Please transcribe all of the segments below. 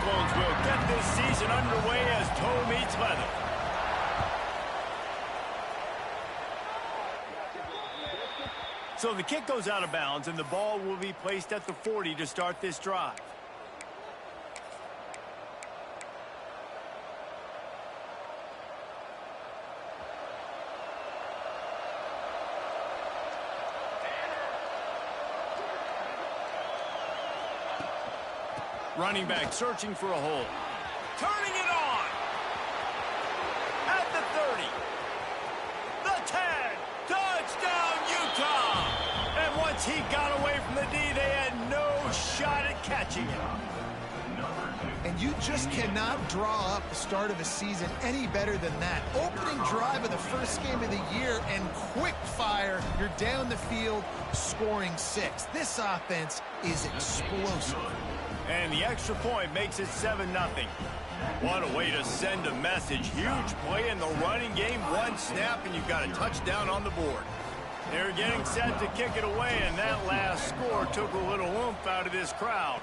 Cyclones will get this season underway as toe meets leather. So the kick goes out of bounds, and the ball will be placed at the 40 to start this drive. Running back searching for a hole. Turning it on. At the 30. The 10. Touchdown, Utah. And once he got away from the D, they had no shot at catching him. And you just cannot draw up the start of a season any better than that. Opening drive of the first game of the year and quick fire. You're down the field scoring 6. This offense is explosive. And the extra point makes it 7-0. What a way to send a message. Huge play in the running game. One snap, and you've got a touchdown on the board. They're getting set to kick it away, and that last score took a little oomph out of this crowd.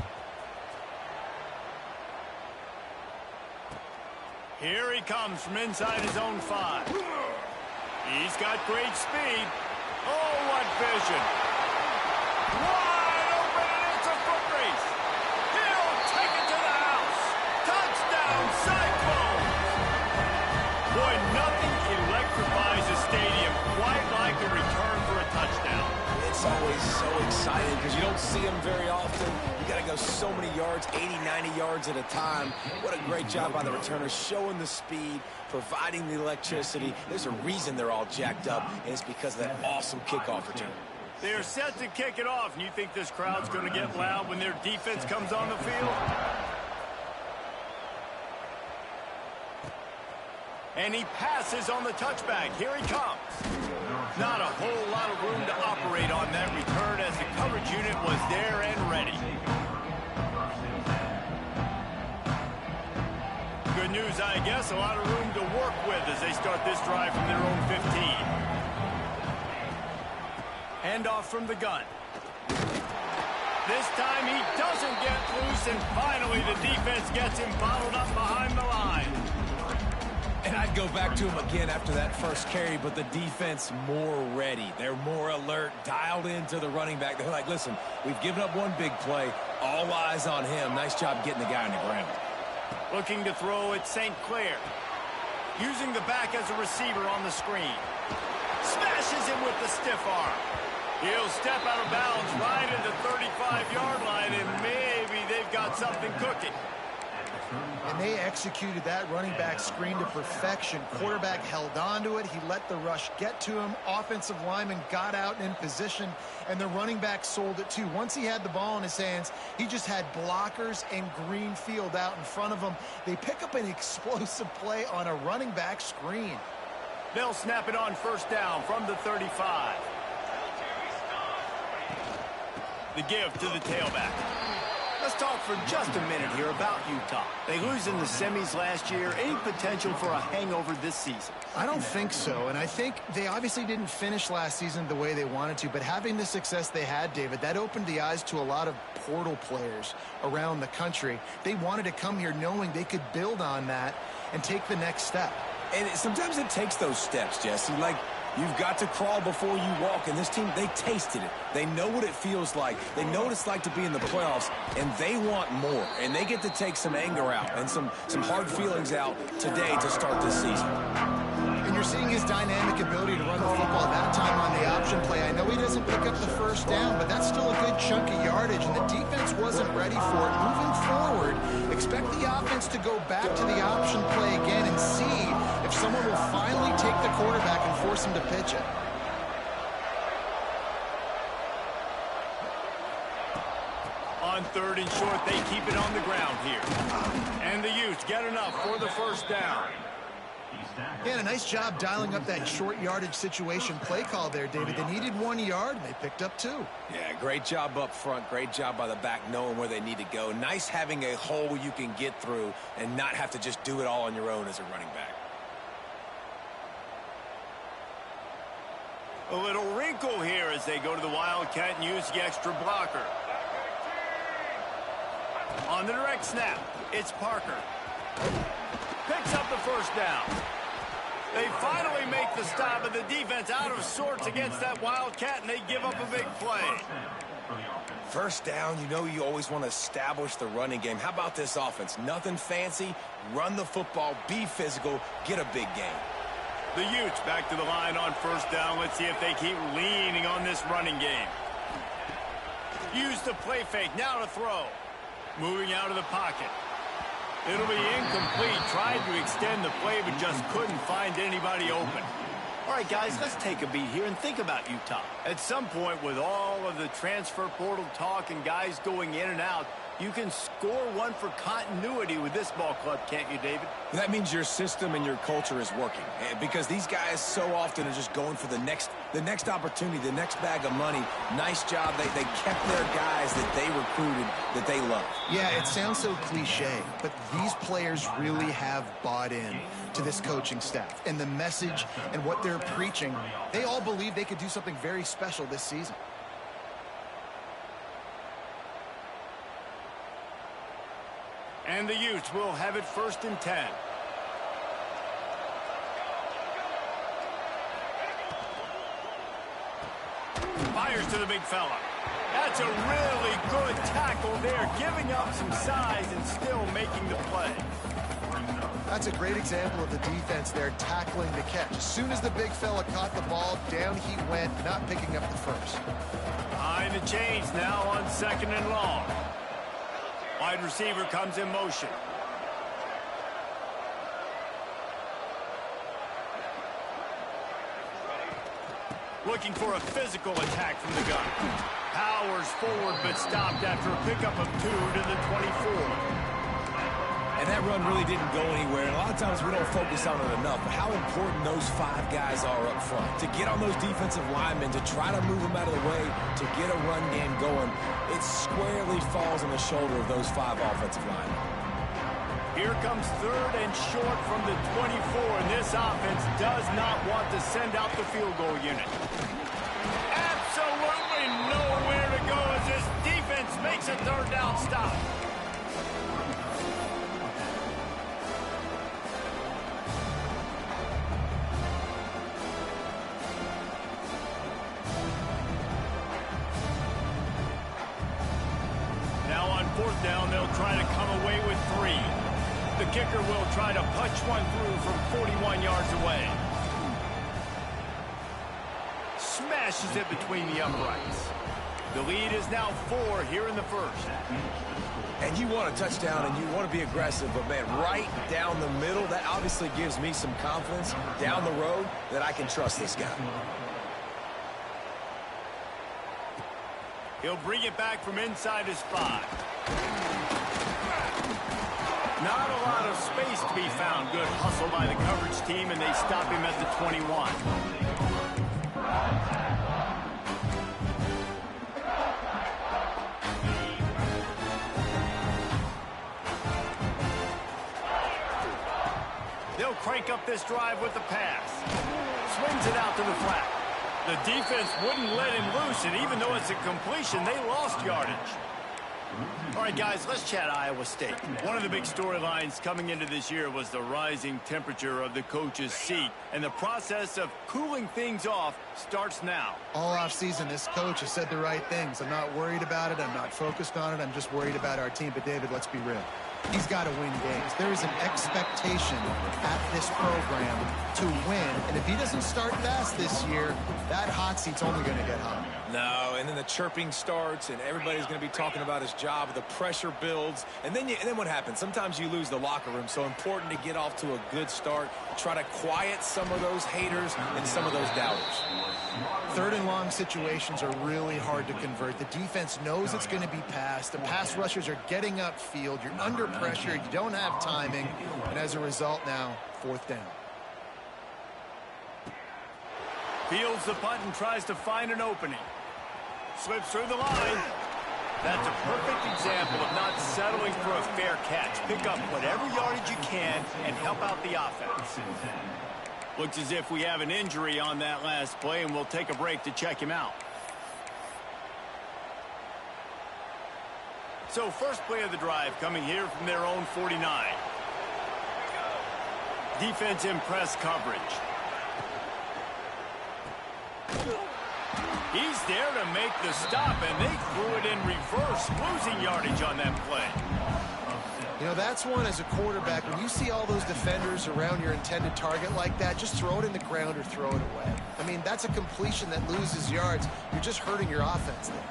Here he comes from inside his own 5. He's got great speed. Oh, what vision. Wide open, and it's a foot race. He'll take it to the house. Touchdown, Cyclones. Boy, nothing electrifies a stadium quite like a return for a touchdown. It's always so exciting because you don't see them very often. You got to go so many yards, 80, 90 yards at a time. What a great job by the returners, showing the speed, providing the electricity. There's a reason they're all jacked up, and it's because of that awesome kickoff return. They're set to kick it off, and you think this crowd's going to get loud when their defense comes on the field? And he passes on the touchback. Here he comes. Not a whole lot of room to operate on that return as the coverage unit was there and ready. Good news, I guess. A lot of room to work with as they start this drive from their own 15. Handoff from the gun. This time he doesn't get loose, and finally the defense gets him bottled up behind the line. And I'd go back to him again after that first carry, but the defense more ready. They're more alert, dialed into the running back. They're like, listen, we've given up one big play. All eyes on him. Nice job getting the guy on the ground. Looking to throw at St. Clair. Using the back as a receiver on the screen. Smashes him with the stiff arm. He'll step out of bounds right at the 35-yard line, and maybe they've got something cooking. And they executed that running back screen to perfection. Quarterback held on to it. He let the rush get to him. Offensive lineman got out and in position, and the running back sold it too. Once he had the ball in his hands, he just had blockers and green field out in front of him. They pick up an explosive play on a running back screen. They'll snap it on first down from the 35. The give to the tailback. Let's talk for just a minute here about Utah. They lose in the semis last year. Any potential for a hangover this season? I don't think so, and I think they obviously didn't finish last season the way they wanted to, but having the success they had, David, that opened the eyes to a lot of portal players around the country. They wanted to come here knowing they could build on that and take the next step. And sometimes it takes those steps, Jesse. Like, you've got to crawl before you walk, and this team, they tasted it. They know what it feels like. They know what it's like to be in the playoffs, and they want more. And they get to take some anger out and some hard feelings out today to start this season. And you're seeing his dynamic ability to run the football that time on the option play. I know he doesn't pick up the first down, but that's still a good chunk of yardage, and the defense wasn't ready for it. Moving forward, expect the offense to go back to the option play again and see if someone will finally take the quarterback and force him to pitch it. On third and short, they keep it on the ground here. And the Utes get enough for the first down. Yeah, a nice job dialing up that short yardage situation play call there, David. They needed 1 yard, and they picked up 2. Yeah, great job up front. Great job by the back knowing where they need to go. Nice having a hole you can get through and not have to just do it all on your own as a running back. A little wrinkle here as they go to the Wildcat and use the extra blocker. On the direct snap. It's Parker. Picks up the first down. They finally make the stop, but the defense out of sorts against that Wildcat, and they give up a big play. First down, you know you always want to establish the running game. How about this offense? Nothing fancy. Run the football, be physical, get a big gain. The Utes back to the line on first down. Let's see if they keep leaning on this running game. Use the play fake. Now to throw. Moving out of the pocket. It'll be incomplete. Tried to extend the play, but just couldn't find anybody open. All right, guys, let's take a beat here and think about Utah. At some point, with all of the transfer portal talk and guys going in and out, you can score one for continuity with this ball club, can't you, David? That means your system and your culture is working. Because these guys so often are just going for the next opportunity, the next bag of money. Nice job. They kept their guys that they recruited, that they love. Yeah, it sounds so cliche, but these players really have bought in to this coaching staff. And the message and what they're preaching, they all believe they could do something very special this season. And the Utes will have it 1st and 10. Fires to the big fella. That's a really good tackle there, giving up some size and still making the play. That's a great example of the defense there tackling the catch. As soon as the big fella caught the ball, down he went, not picking up the first. Behind the chains now on 2nd and long. Wide receiver comes in motion. Looking for a physical attack from the gun. Powers forward, but stopped after a pickup of 2 to the 24. And that run really didn't go anywhere. And a lot of times we don't focus on it enough. But how important those 5 guys are up front. To get on those defensive linemen, to try to move them out of the way, to get a run game going, it squarely falls on the shoulder of those 5 offensive linemen. Here comes 3rd and short from the 24, and this offense does not want to send out the field goal unit. Absolutely nowhere to go as this defense makes a 3rd down stop. Now on 4th down, they'll try to come away with 3. The kicker will try to punch one through from 41 yards away. Smashes it between the uprights. The lead is now 4 here in the 1st. And you want a touchdown and you want to be aggressive, but man, right down the middle, that obviously gives me some confidence down the road that I can trust this guy. He'll bring it back from inside his 5. Not a lot of space to be found. Good hustle by the coverage team, and they stop him at the 21. They'll crank up this drive with the pass. Swings it out to the flat. The defense wouldn't let him loose, and even though it's a completion, they lost yardage. All right, guys, let's chat Iowa State. One of the big storylines coming into this year was the rising temperature of the coach's seat, and the process of cooling things off starts now. All offseason, this coach has said the right things. I'm not worried about it. I'm not focused on it. I'm just worried about our team. But, David, let's be real. He's got to win games. There is an expectation at this program to win. And if he doesn't start fast this year, that hot seat's only going to get hot. No, and then the chirping starts, and everybody's going to be talking about his job. The pressure builds, and then what happens? Sometimes you lose the locker room. So important to get off to a good start. Try to quiet some of those haters and some of those doubters. 3rd and long situations are really hard to convert. The defense knows it's going to be passed. The pass rushers are getting upfield. You're under pressure. You don't have timing. And as a result now, 4th down. Fields the punt and tries to find an opening. Slips through the line. That's a perfect example of not settling for a fair catch. Pick up whatever yardage you can and help out the offense. Looks as if we have an injury on that last play, and we'll take a break to check him out. So first play of the drive coming here from their own 49. Defense in press coverage. He's there to make the stop, and they threw it in reverse, losing yardage on that play. You know, that's one as a quarterback. When you see all those defenders around your intended target like that, just throw it in the ground or throw it away. I mean, that's a completion that loses yards. You're just hurting your offense there.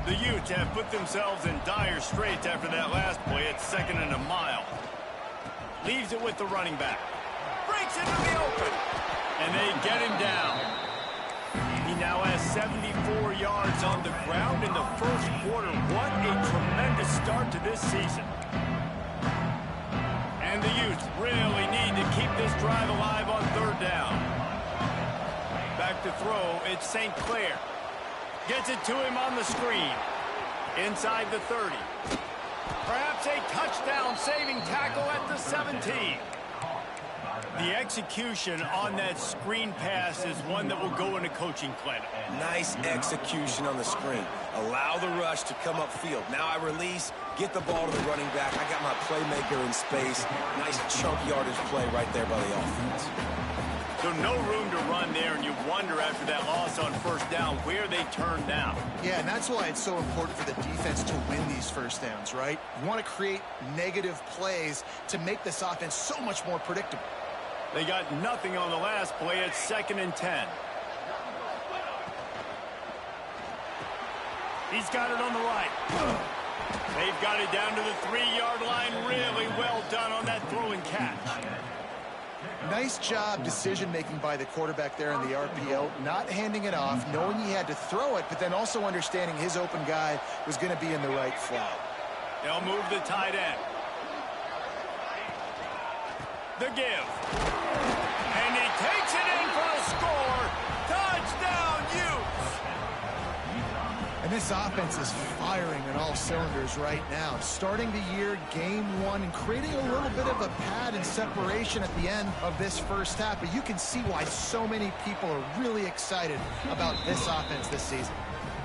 The Utes have put themselves in dire straits after that last play at 2nd and a mile. Leaves it with the running back. Breaks into the open. And they get him down. He now has 74 yards on the ground in the first quarter. What a tremendous start to this season. And the Utes really need to keep this drive alive on 3rd down. Back to throw, it's St. Clair. Gets it to him on the screen. Inside the 30. Perhaps a touchdown-saving tackle at the 17. The execution on that screen pass is one that will go in a coaching clinic. Nice execution on the screen. Allow the rush to come upfield. Now I release, get the ball to the running back. I got my playmaker in space. Nice chunk yardage play right there by the offense. So no room to run there, and you wonder after that loss on 1st down where they turn down. Yeah, and that's why it's so important for the defense to win these 1st downs, right? You want to create negative plays to make this offense so much more predictable. They got nothing on the last play at 2nd and 10. He's got it on the right. They've got it down to the 3-yard line. Really well done on that throw and catch. Nice job decision-making by the quarterback there in the RPO, not handing it off, knowing he had to throw it, but then also understanding his open guy was going to be in the right flat. They'll move the tight end. The give. And he takes it in for a score. Touchdown, Utes. And this offense is firing on all cylinders right now. Starting the year, game 1, and creating a little bit of a pad and separation at the end of this first half. But you can see why so many people are really excited about this offense this season.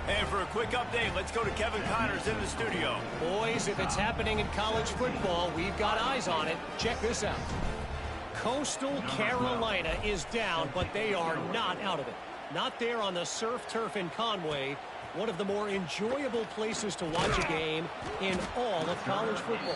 And for a quick update, let's go to Kevin Connors in the studio. Boys, if it's happening in college football, we've got eyes on it. Check this out. Coastal Carolina is down, but they are not out of it. Not there on the surf turf in Conway. One of the more enjoyable places to watch a game in all of college football.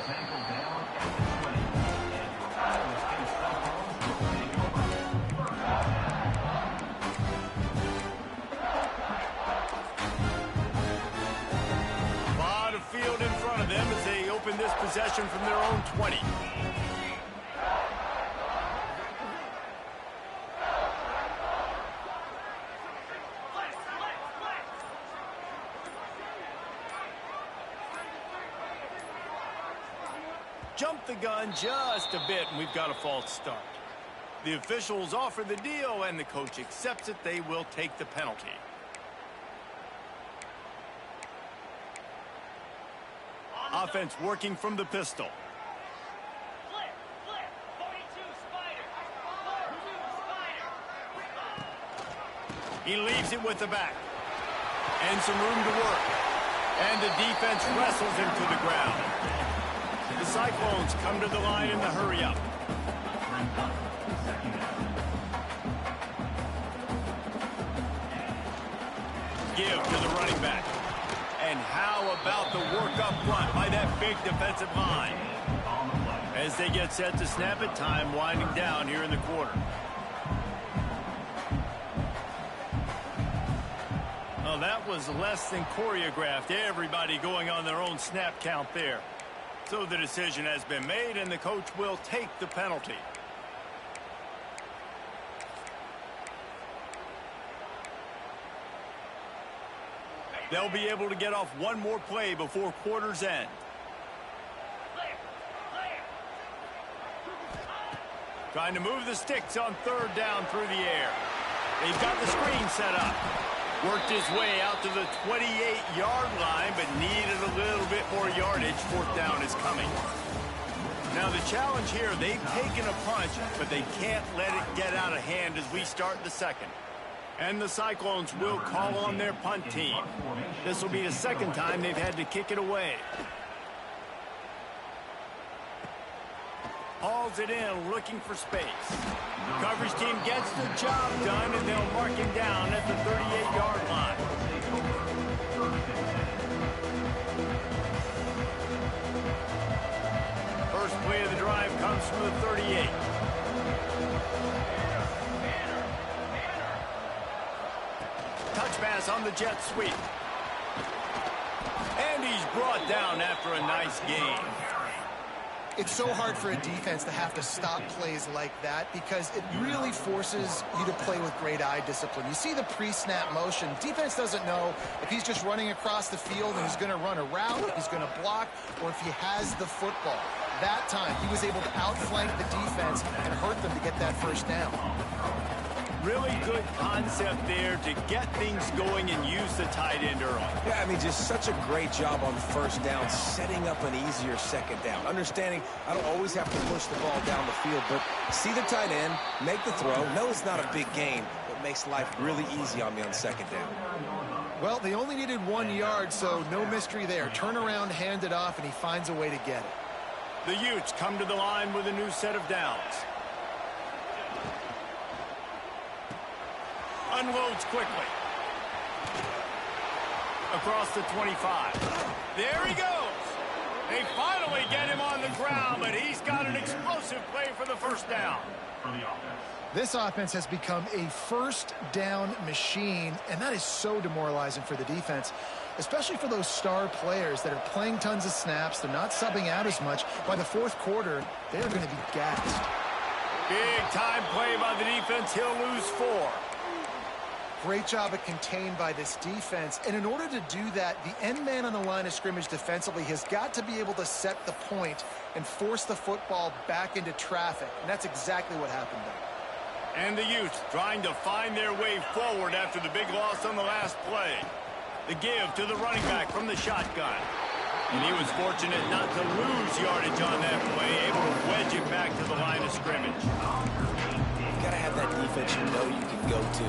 A lot of field in front of them as they open this possession from their own 20. Jumped the gun just a bit, and we've got a false start. The officials offer the deal, and the coach accepts it. They will take the penalty. Offense working from the pistol. He leaves it with the back. And some room to work. And the defense wrestles him to the ground. The Cyclones come to the line in the hurry-up. Give to the running back. And how about the work up front by that big defensive line? As they get set to snap it, time winding down here in the quarter. Oh, that was less than choreographed. Everybody going on their own snap count there. So the decision has been made, and the coach will take the penalty. They'll be able to get off one more play before quarter's end. Trying to move the sticks on 3rd down through the air. They've got the screen set up. Worked his way out to the 28-yard line, but needed a little bit more yardage. 4th down is coming. Now the challenge here, they've taken a punch, but they can't let it get out of hand as we start the second. And the Cyclones will call on their punt team. This will be the 2nd time they've had to kick it away. Hauls it in, looking for space. Coverage team gets the job done, and they'll mark him down at the 38-yard line. First play of the drive comes from the 38. Touch pass on the jet sweep. And he's brought down after a nice gain. It's so hard for a defense to have to stop plays like that because it really forces you to play with great eye discipline. You see the pre-snap motion. Defense doesn't know if he's just running across the field and he's going to run a route, if he's going to block, or if he has the football. That time, he was able to outflank the defense and hurt them to get that first down. Really good concept there to get things going and use the tight end early. Yeah, I mean, just such a great job on first down, setting up an easier second down. Understanding I don't always have to push the ball down the field, but see the tight end, make the throw. No, it's not a big gain, but makes life really easy on me on second down. Well, they only needed 1 yard, so no mystery there. Turn around, hand it off, and he finds a way to get it. The Utes come to the line with a new set of downs. Unloads quickly. Across the 25. There he goes. They finally get him on the ground, but he's got an explosive play for the first down. This offense has become a first down machine, and that is so demoralizing for the defense, especially for those star players that are playing tons of snaps. They're not subbing out as much. By the fourth quarter, they're going to be gassed. Big time play by the defense. He'll lose 4. Great job of contained by this defense. And in order to do that, the end man on the line of scrimmage defensively has got to be able to set the point and force the football back into traffic. And that's exactly what happened there. And the Utes trying to find their way forward after the big loss on the last play. The give to the running back from the shotgun. And he was fortunate not to lose yardage on that play, able to wedge it back to the line of scrimmage. You've got to have that defense you know you can go to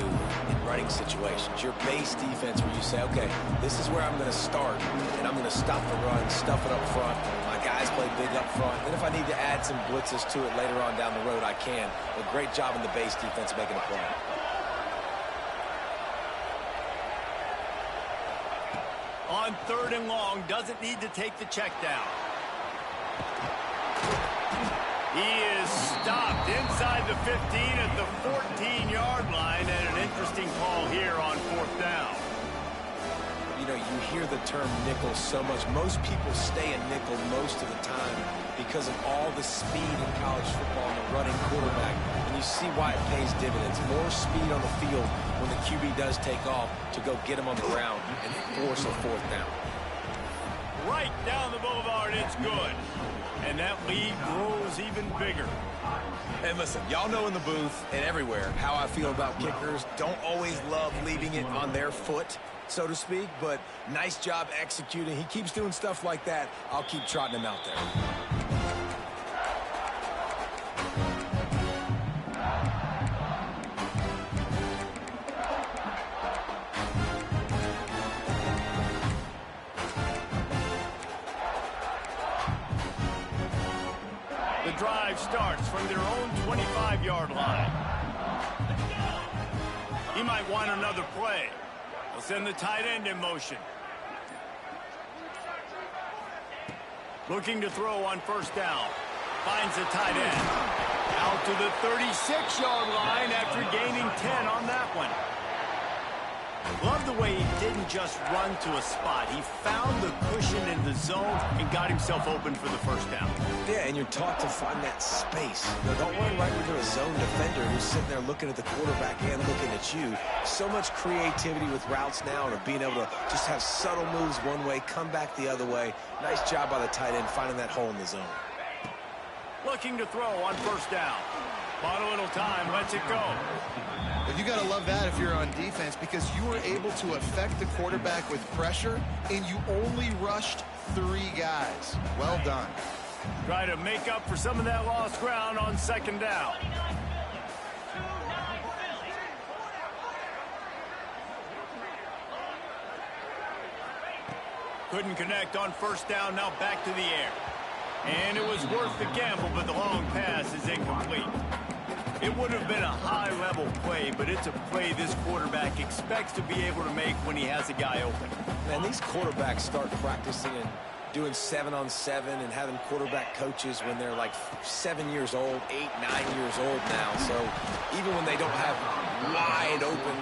in running situations. Your base defense where you say, okay, this is where I'm going to start, and I'm going to stop the run, stuff it up front. My guys play big up front. Then if I need to add some blitzes to it later on down the road, I can. But great job in the base defense making a play. On 3rd and long, doesn't need to take the check down. He is stopped inside the 15 at the 14-yard line, and an interesting call here on 4th down. You know, you hear the term nickel so much. Most people stay in nickel most of the time because of all the speed in college football and the running quarterback. And you see why it pays dividends. More speed on the field when the QB does take off to go get him on the ground and force a 4th down. Right down the boulevard, it's good. And that lead grows even bigger. And listen, y'all know in the booth and everywhere how I feel about kickers. Don't always love leaving it on their foot, so to speak, but nice job executing. He keeps doing stuff like that. I'll keep trotting him out there. The drive starts from their own 25-yard line. He might want another play. They'll send the tight end in motion. Looking to throw on 1st down. Finds the tight end. Out to the 36-yard line after gaining 10 on that one. Love the way he didn't just run to a spot. He found the cushion in the zone and got himself open for the 1st down. Yeah, and you're taught to find that space. You know, don't run right into a zone defender who's sitting there looking at the quarterback and looking at you. So much creativity with routes now and being able to just have subtle moves one way, come back the other way. Nice job by the tight end finding that hole in the zone. Looking to throw on 1st down. Bought a little time, lets it go. But you got to love that if you're on defense because you were able to affect the quarterback with pressure and you only rushed 3 guys. Well done. Try to make up for some of that lost ground on 2nd down. Couldn't connect on 1st down, now back to the air. And it was worth the gamble, but the long pass is incomplete. It would have been a high-level play, but it's a play this quarterback expects to be able to make when he has a guy open. Man, these quarterbacks start practicing and doing 7-on-7 and having quarterback coaches when they're like 7 years old, 8, 9 years old now. So even when they don't have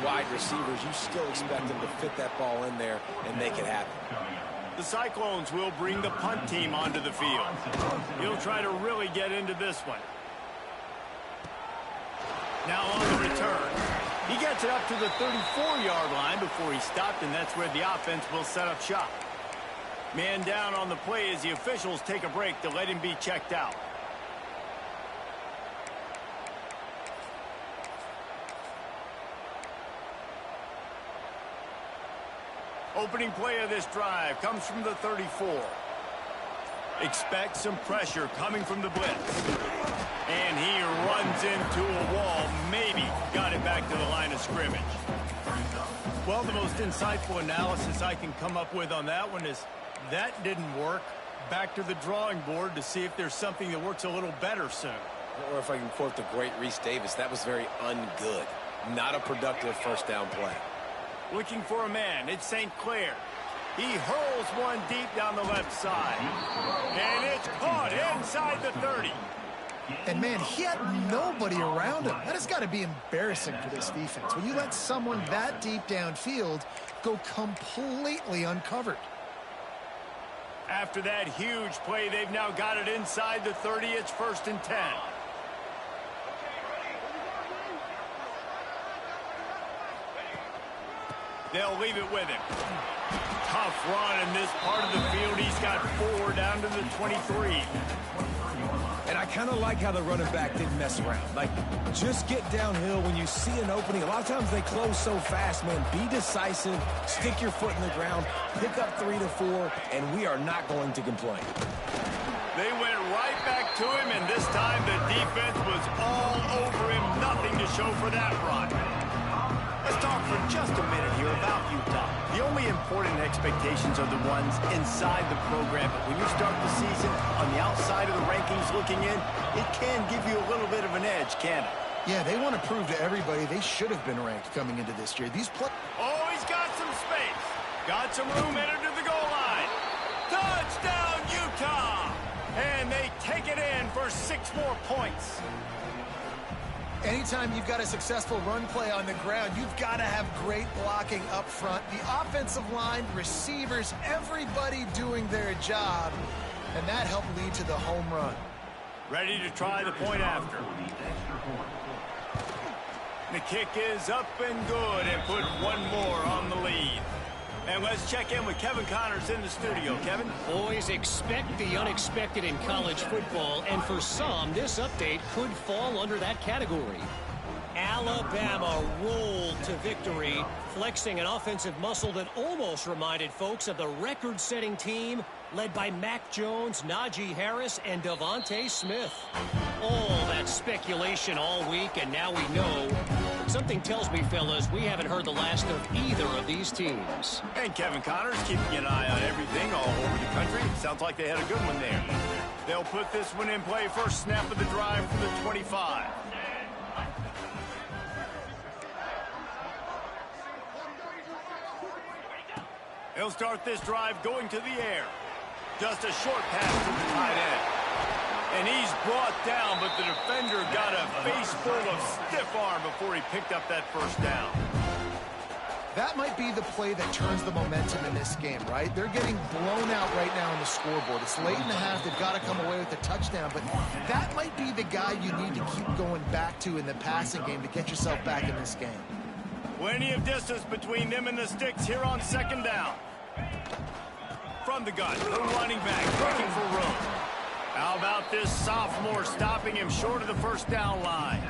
wide receivers, you still expect them to fit that ball in there and make it happen. The Cyclones will bring the punt team onto the field. He'll try to really get into this one. Now on the return. He gets it up to the 34-yard line before he stopped, and that's where the offense will set up shop. Man down on the play as the officials take a break to let him be checked out. Opening play of this drive comes from the 34. Expect some pressure coming from the blitz. And he runs into a wall. Maybe got it back to the line of scrimmage. Well, the most insightful analysis I can come up with on that one is that didn't work. Back to the drawing board to see if there's something that works a little better soon. Or if I can quote the great Reese Davis, that was very ungood. Not a productive first down play. Looking for a man. It's St. Clair. He hurls one deep down the left side. And it's caught inside the 30. And, man, he had nobody around him. That has got to be embarrassing for this defense. When you let someone that deep downfield go completely uncovered. After that huge play, they've now got it inside the 30. It's 1st and 10. They'll leave it with him. Tough run in this part of the field. He's got 4 down to the 23. And I kind of like how the running back didn't mess around. Like, just get downhill when you see an opening. A lot of times they close so fast, man. Be decisive, stick your foot in the ground, pick up 3 to 4, and we are not going to complain. They went right back to him, and this time the defense was all over him. Nothing to show for that run. Let's talk for just a minute here about Utah. The only important expectations are the ones inside the program. But when you start the season on the outside of the rankings looking in, it can give you a little bit of an edge, can it? Yeah, they want to prove to everybody they should have been ranked coming into this year. Oh, he's got some space. Got some room headed to the goal line. Touchdown, Utah! And they take it in for 6 more points. Anytime you've got a successful run play on the ground, you've got to have great blocking up front. The offensive line, receivers, everybody doing their job. And that helped lead to the home run. Ready to try the point after. The kick is up and good and put 1 more on the lead. And let's check in with Kevin Connors in the studio. Kevin? Boys, expect the unexpected in college football, and for some, this update could fall under that category. Alabama rolled to victory, flexing an offensive muscle that almost reminded folks of the record-setting team led by Mac Jones, Najee Harris, and Devontae Smith. All that speculation all week, and now we know. Something tells me, fellas, we haven't heard the last of either of these teams. And Kevin Connors keeping an eye on everything all over the country. Sounds like they had a good one there. They'll put this one in play. First snap of the drive from the 25. He'll start this drive going to the air. Just a short pass to the tight end. And he's brought down, but the defender got a face full of stiff arm before he picked up that first down. That might be the play that turns the momentum in this game, right? They're getting blown out right now on the scoreboard. It's late in the half. They've got to come away with a touchdown, but that might be the guy you need to keep going back to in the passing game to get yourself back in this game. Plenty of distance between them and the sticks here on 2nd down. From the gun, the running back looking for room. How about this sophomore stopping him short of the first down line?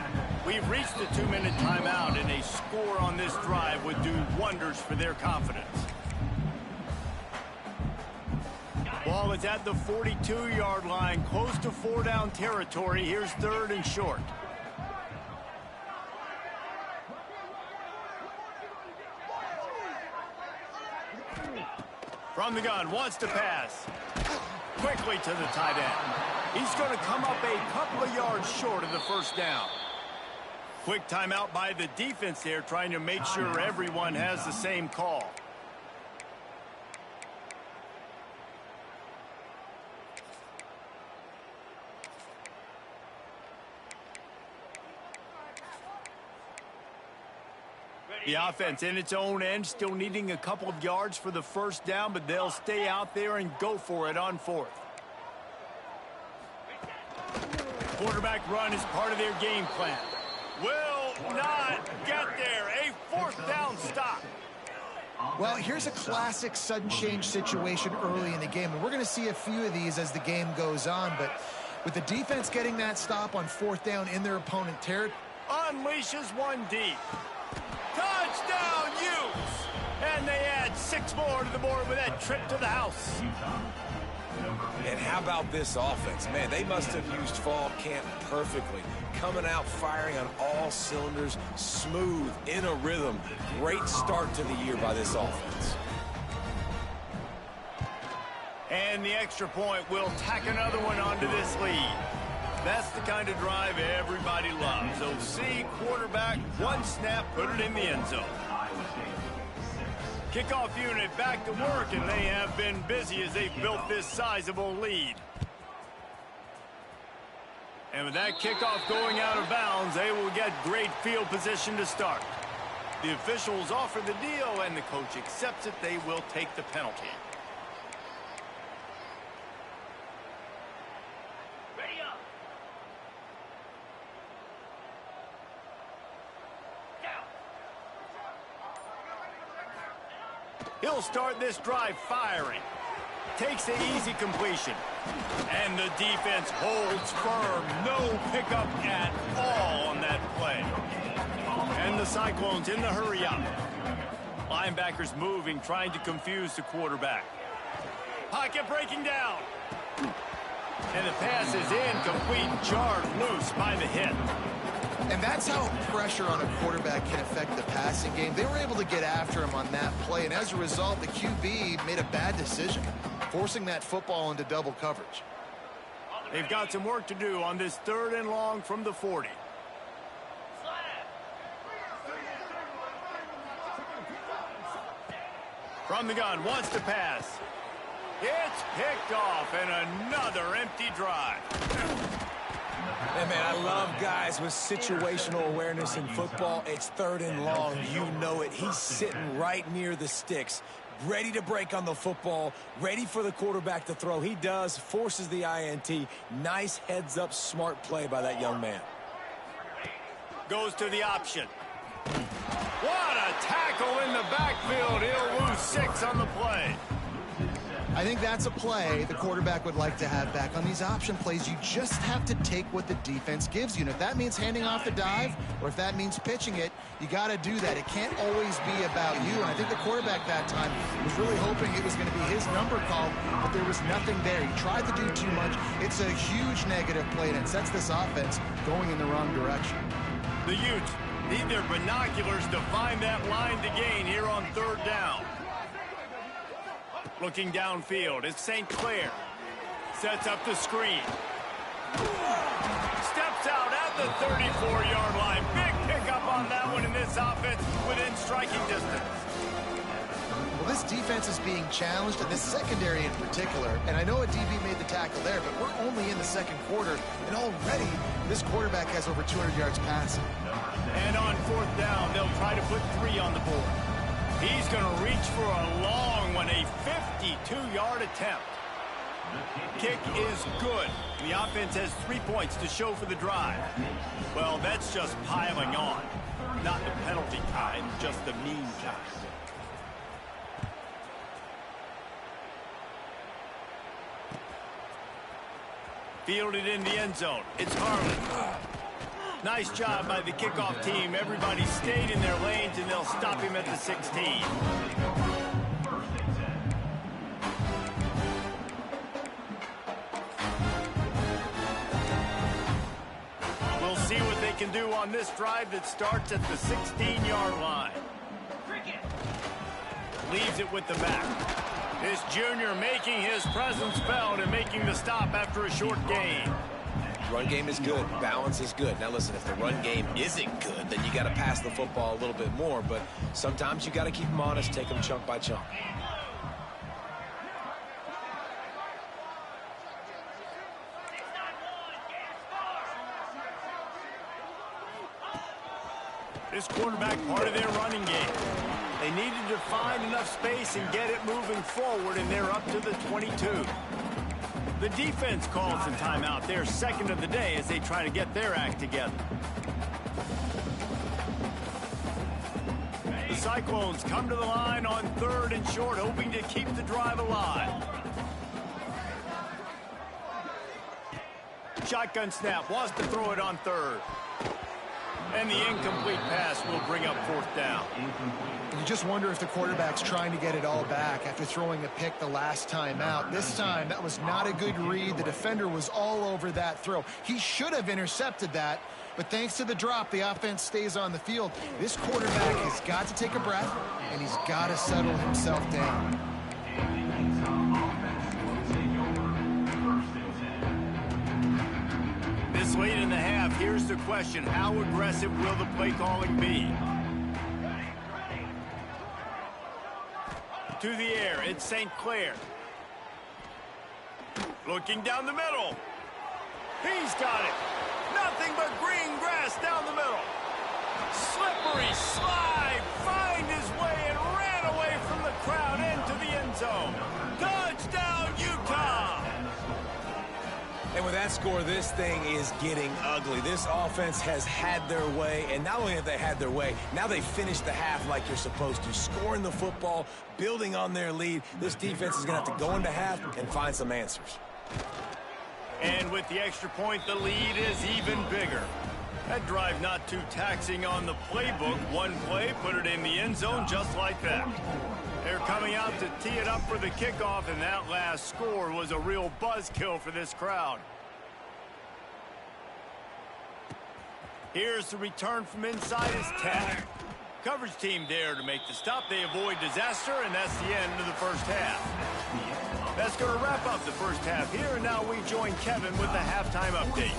We've reached the 2-minute timeout, and a score on this drive would do wonders for their confidence. Ball is at the 42-yard line, close to 4-down territory. Here's 3rd and short. From the gun, wants to pass. Quickly to the tight end. He's going to come up a couple of yards short of the first down. Quick timeout by the defense there, trying to make sure everyone has the same call. The offense in its own end, still needing a couple of yards for the first down, but they'll stay out there and go for it on fourth. Quarterback run is part of their game plan. Will not get there. A fourth down stop. Well, here's a classic sudden change situation early in the game, and we're going to see a few of these as the game goes on, but with the defense getting that stop on fourth down in their opponent territory, unleashes one deep. Touchdown, Utes! And they add 6 more to the board with that trip to the house. And how about this offense? Man, they must have used fall camp perfectly. Coming out firing on all cylinders, smooth, in a rhythm. Great start to the year by this offense. And the extra point will tack another one onto this lead. That's the kind of drive everybody loves. OC, quarterback, one snap, put it in the end zone. Kickoff unit back to work, and they have been busy as they've built this sizable lead. And with that kickoff going out of bounds, they will get great field position to start. The officials offer the deal, and the coach accepts it. They will take the penalty. He'll start this drive firing. Takes the easy completion. And the defense holds firm. No pickup at all on that play. And the Cyclones in the hurry up. Linebackers moving, trying to confuse the quarterback. Pocket breaking down. And the pass is incomplete, jarred loose by the hit. and that's how pressure on a quarterback can affect the passing game. They were able to get after him on that play, and as a result, the QB made a bad decision, forcing that football into double coverage. They've got some work to do on this 3rd and long from the 40. From the gun, wants to pass. It's picked off, and another empty drive. Hey, man, I love guys with situational awareness in football. It's 3rd and long. You know it. He's sitting right near the sticks, ready to break on the football, ready for the quarterback to throw. He does, forces the INT. Nice heads-up, smart play by that young man. Goes to the option. What a tackle in the backfield. He'll lose 6 on the play. I think that's a play the quarterback would like to have back. On these option plays, you just have to take what the defense gives you. And if that means handing off the dive, or if that means pitching it, you got to do that. It can't always be about you. And I think the quarterback that time was really hoping it was going to be his number called, but there was nothing there. He tried to do too much. It's a huge negative play, and it sets this offense going in the wrong direction. The Utes need their binoculars to find that line to gain here on 3rd down. Looking downfield, it's St. Clair. Sets up the screen. Steps out at the 34-yard line. Big pickup on that one in this offense within striking distance. Well, this defense is being challenged, and this secondary in particular. And I know a DB made the tackle there, but we're only in the 2nd quarter, and already this quarterback has over 200 yards passing. And on 4th down, they'll try to put 3 on the board. He's going to reach for a long one, a 52-yard attempt. Kick is good. The offense has 3 points to show for the drive. Well, that's just piling on. Not the penalty kind, just the mean kind. Fielded in the end zone. It's Harlan. Nice job by the kickoff team. Everybody stayed in their lanes, and they'll stop him at the 16. We'll see what they can do on this drive that starts at the 16-yard line. Leaves it with the back. This junior making his presence felt and making the stop after a short gain. Run game is good. Balance is good. Now, listen, if the run game isn't good, then you got to pass the football a little bit more. But sometimes you got to keep them honest, take them chunk by chunk. This quarterback part of their running game. They needed to find enough space and get it moving forward, and they're up to the 22. The defense calls some timeout. They're second of the day as they try to get their act together. The Cyclones come to the line on 3rd and short, hoping to keep the drive alive. Shotgun snap, wants to throw it on 3rd. And the incomplete pass will bring up 4th down. You just wonder if the quarterback's trying to get it all back after throwing a pick the last time out. This time, that was not a good read. The defender was all over that throw. He should have intercepted that, but thanks to the drop, the offense stays on the field. This quarterback has got to take a breath, and he's got to settle himself down. This late in the half, here's the question. How aggressive will the play calling be? To the air, it's St. Clair. Looking down the middle. He's got it. Nothing but green grass down the middle. Slippery slide, find his way and ran away from the crowd into the end zone. Touchdown, Utah! And with that score, this thing is getting ugly. This offense has had their way, and not only have they had their way, now they finished the half like you're supposed to, scoring the football, building on their lead. This defense is going to have to go into half and find some answers. And with the extra point, the lead is even bigger. That drive not too taxing on the playbook. One play, put it in the end zone just like that. They're coming out to tee it up for the kickoff, and that last score was a real buzzkill for this crowd. Here's the return from inside his 10. Coverage team there to make the stop. They avoid disaster, and that's the end of the first half. That's going to wrap up the first half here, and now we join Kevin with the halftime update.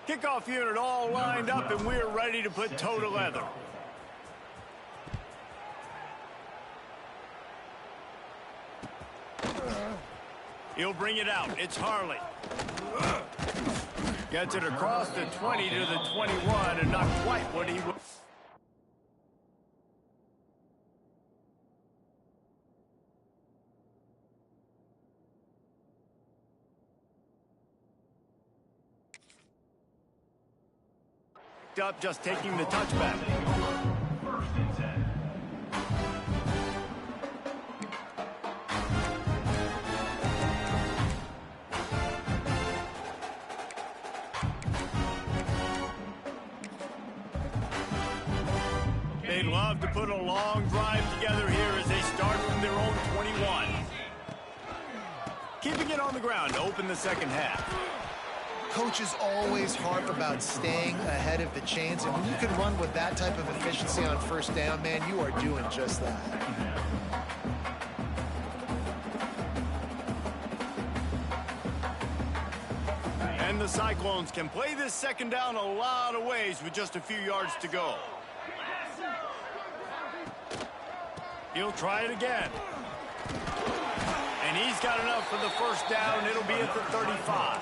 Kickoff unit all lined up, and we're ready to put toe to leather. He'll bring it out. It's Harley. Gets it across the 20 to the 21, and not quite what he was. Up, just taking the touchback. First and 10. They'd love to put a long drive together here as they start from their own 21. Keeping it on the ground to open the second half. Coaches always harp about staying ahead of the chains, and when you can run with that type of efficiency on first down, man, you are doing just that. And the Cyclones can play this second down a lot of ways with just a few yards to go. He'll try it again. And he's got enough for the first down. It'll be at the 35.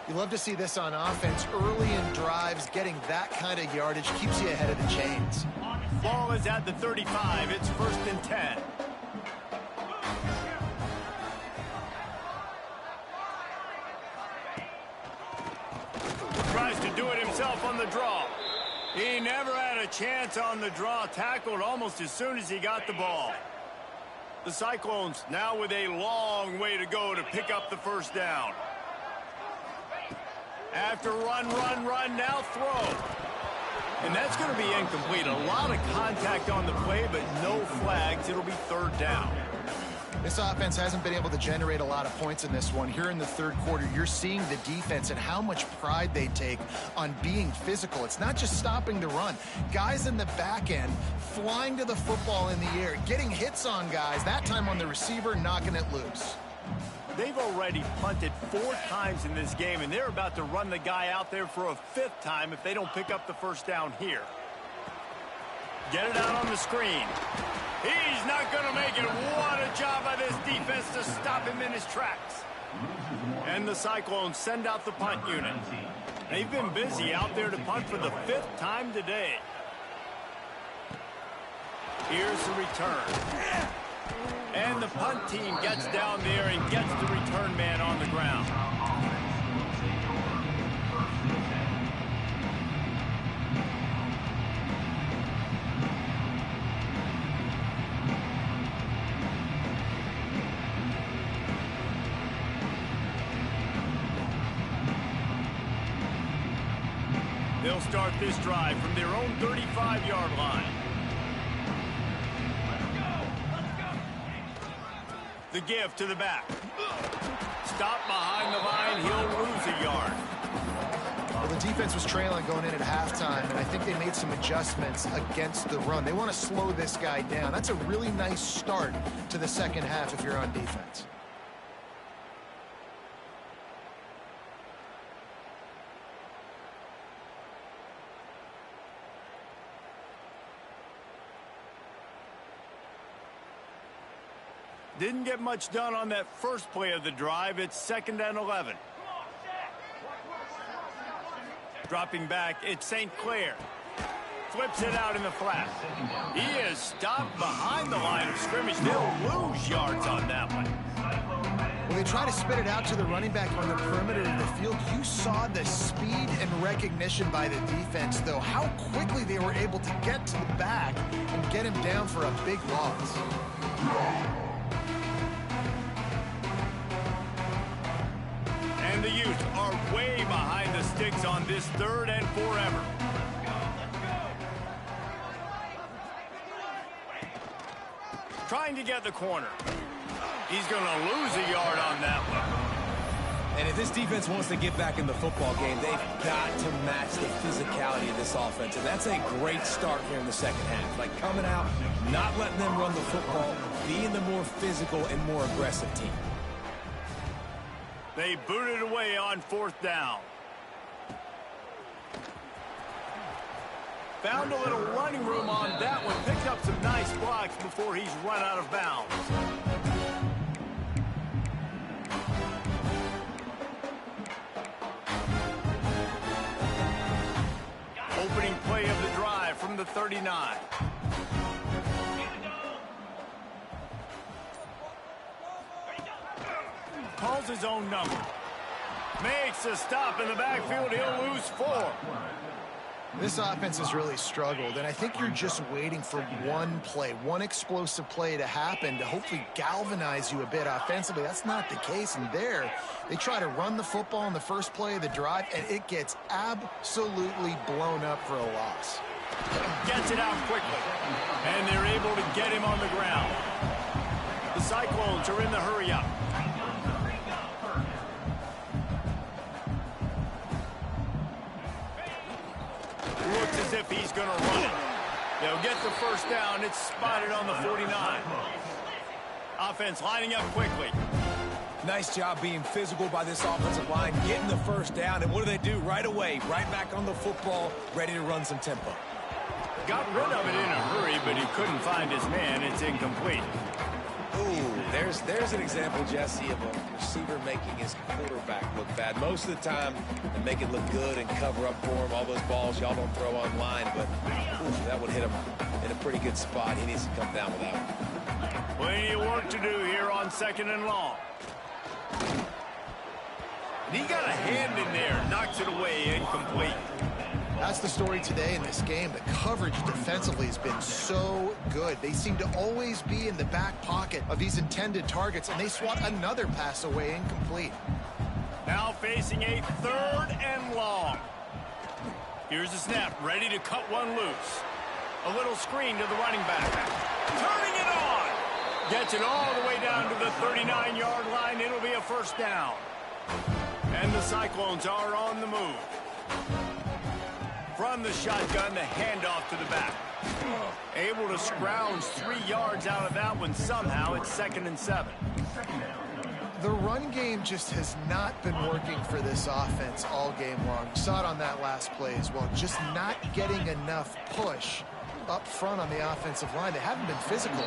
You love to see this on offense. Early in drives, getting that kind of yardage keeps you ahead of the chains. Ball is at the 35. It's first and 10. Tries to do it himself on the draw. He never had a chance on the draw. Tackled almost as soon as he got the ball. The Cyclones now with a long way to go to pick up the first down. After run, now throw. And that's going to be incomplete. A lot of contact on the play, but no flags. It'll be third down. This offense hasn't been able to generate a lot of points in this one. Here in the third quarter, you're seeing the defense and how much pride they take on being physical. It's not just stopping the run. Guys in the back end flying to the football in the air, getting hits on guys, that time on the receiver, knocking it loose. They've already punted 4 times in this game, and they're about to run the guy out there for a 5th time if they don't pick up the first down here. Get it out on the screen. He's not going to make it. What a job by this defense to stop him in his tracks. And the Cyclones send out the punt unit. They've been busy out there to punt for the 5th time today. Here's the return. And the punt team gets down there and gets the return man on the ground. They'll start this drive from their own 35-yard line. The give to the back. Stop behind the line. He'll lose a yard. Well, the defense was trailing going in at halftime, and I think they made some adjustments against the run. They want to slow this guy down. That's a really nice start to the second half if you're on defense. Didn't get much done on that first play of the drive. It's 2nd and 11. Dropping back, it's St. Clair. Flips it out in the flat. He is stopped behind the line of scrimmage. They'll lose yards on that one. When they try to spit it out to the running back on the perimeter of the field, you saw the speed and recognition by the defense, though, how quickly they were able to get to the back and get him down for a big loss. And the Utes are way behind the sticks on this 3rd and forever. Trying to get the corner. He's going to lose a yard on that one. And if this defense wants to get back in the football game, they've got to match the physicality of this offense. And that's a great start here in the second half. Like coming out, not letting them run the football, being the more physical and more aggressive team. They booted away on 4th down. Found a little running room on that one. Picked up some nice blocks before he's run out of bounds. Opening play of the drive from the 39. Calls his own number. Makes a stop in the backfield. He'll lose 4. This offense has really struggled, and I think you're just waiting for one play, one explosive play to happen to hopefully galvanize you a bit offensively. That's not the case, and there they try to run the football in the first play of the drive, and it gets absolutely blown up for a loss. Gets it out quickly, and they're able to get him on the ground. The Cyclones are in the hurry-up. Looks as if he's going to run it. They'll get the first down. It's spotted on the 49. Offense lining up quickly. Nice job being physical by this offensive line, getting the first down. And what do? Right away, right back on the football, ready to run some tempo. Got rid of it in a hurry, but he couldn't find his man. It's incomplete. Ooh, there's an example, Jesse, of a receiver making his quarterback look bad. Most of the time, they make it look good and cover up for him. All those balls y'all don't throw online, but ooh, that would hit him in a pretty good spot. He needs to come down with that one. Plenty of work to do here on 2nd and long. And he got a hand in there, knocks it away, incomplete. That's the story today in this game. The coverage defensively has been so good. They seem to always be in the back pocket of these intended targets, and they swat another pass away incomplete. Now facing a 3rd and long. Here's the snap, ready to cut one loose. A little screen to the running back. Turning it on. Gets it all the way down to the 39-yard line. It'll be a first down. And the Cyclones are on the move. From the shotgun, the handoff to the back. Able to scrounge 3 yards out of that one somehow. It's 2nd and 7. The run game just has not been working for this offense all game long. You saw it on that last play as well. Just not getting enough push up front on the offensive line. They haven't been physical.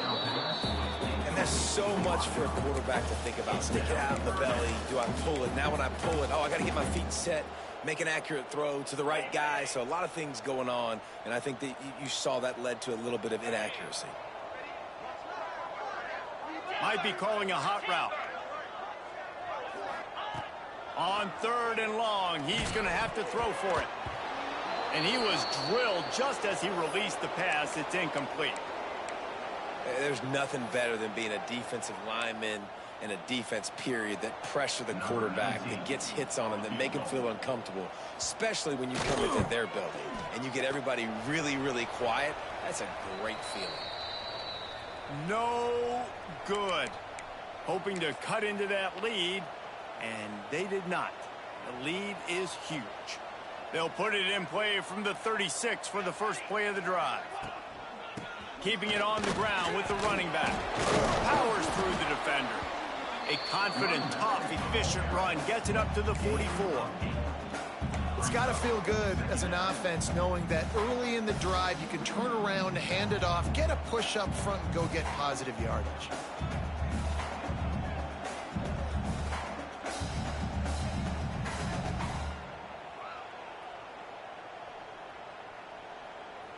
And there's so much for a quarterback to think about. Stick it out in the belly. Do I pull it? Now when I pull it, oh, I got to get my feet set, make an accurate throw to the right guy. So a lot of things going on, and I think that you saw that led to a little bit of inaccuracy. Might be calling a hot route. On 3rd and long, he's going to have to throw for it. And he was drilled just as he released the pass. It's incomplete. There's nothing better than being a defensive lineman and a defense period that pressure the quarterback, that gets hits on him, that make him feel uncomfortable, especially when you come into their building and you get everybody really, really quiet. That's a great feeling. No good. Hoping to cut into that lead, and they did not. The lead is huge. They'll put it in play from the 36 for the first play of the drive. Keeping it on the ground with the running back. Powers through the defender. A confident, tough, efficient run gets it up to the 44. It's got to feel good as an offense knowing that early in the drive you can turn around, hand it off, get a push up front, and go get positive yardage.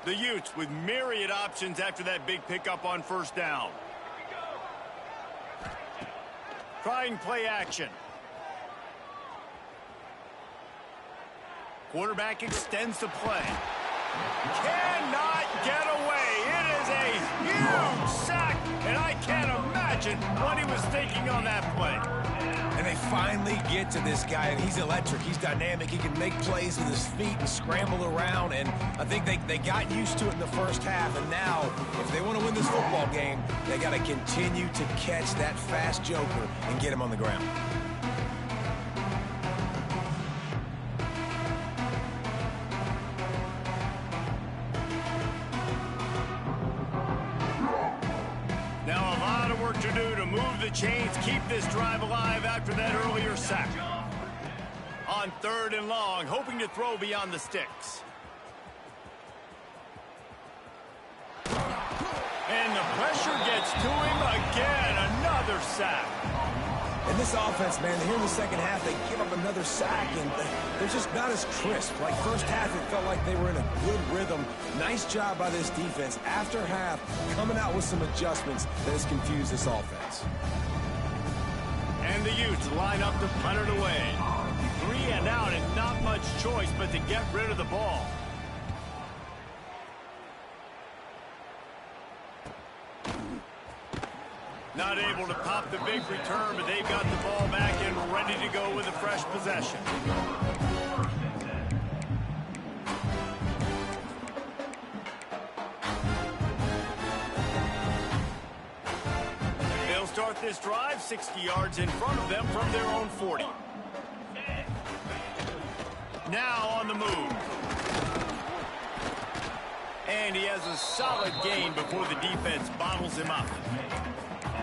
The Utes with myriad options after that big pickup on first down. Trying play action. Quarterback extends the play. Cannot get away. It is a huge sack, and I can't imagine what he was thinking on that play. And they finally get to this guy, and he's electric. He's dynamic. He can make plays with his feet and scramble around, and I think they got used to it in the first half, and now, if they want to win this football game, they got to continue to catch that fast joker and get him on the ground. Now a lot of work to do to move the chains, keep this drive alive after that earlier sack. On 3rd and long, hoping to throw beyond the sticks. And the pressure gets to him again. Another sack. And this offense, man, here in the second half, they give up another sack, and they're just not as crisp. Like first half, it felt like they were in a good rhythm. Nice job by this defense. After half, coming out with some adjustments that has confused this offense. And the Utes line up to punt it away. 3 and out, and not much choice but to get rid of the ball. Not able to pop the big return, but they've got the ball back and ready to go with a fresh possession. They'll start this drive 60 yards in front of them from their own 40. Now on the move. And he has a solid gain before the defense bottles him up.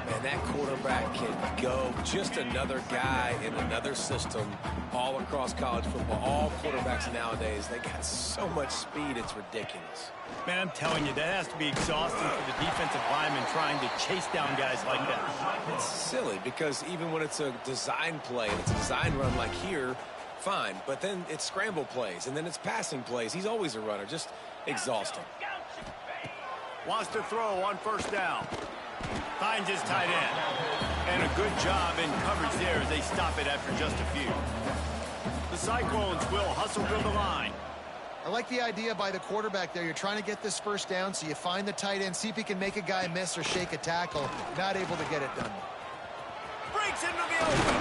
And that quarterback can go. Just another guy in another system all across college football. All quarterbacks nowadays, they got so much speed, it's ridiculous. Man, I'm telling you, that has to be exhausting for the defensive lineman trying to chase down guys like that. It's silly because even when it's a design play, and it's a design run like here, fine. But then it's scramble plays, and then it's passing plays. He's always a runner, just exhausting. Wants to throw on first down. Finds his tight end. And a good job in coverage there as they stop it after just a few. The Cyclones will hustle to the line. I like the idea by the quarterback there. You're trying to get this first down, so you find the tight end, see if he can make a guy miss or shake a tackle. Not able to get it done. Breaks into the open.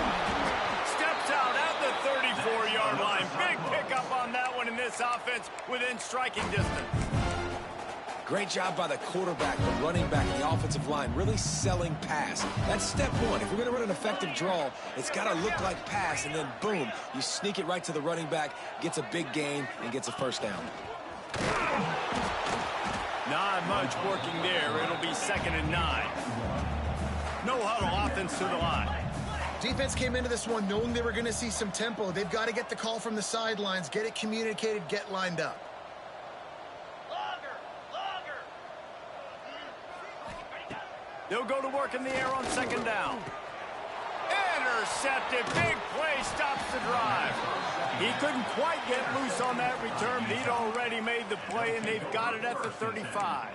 Steps out at the 34-yard line. Big pickup on that one in this offense within striking distance. Great job by the quarterback, the running back, the offensive line, really selling pass. That's step one. If we're going to run an effective draw, it's got to look like pass, and then boom, you sneak it right to the running back, gets a big gain, and gets a first down. Not much working there. It'll be 2nd and 9. No huddle offense to the line. Defense came into this one knowing they were going to see some tempo. They've got to get the call from the sidelines, get it communicated, get lined up. They'll go to work in the air on 2nd down. Intercepted. Big play stops the drive. He couldn't quite get loose on that return. He'd already made the play, and they've got it at the 35.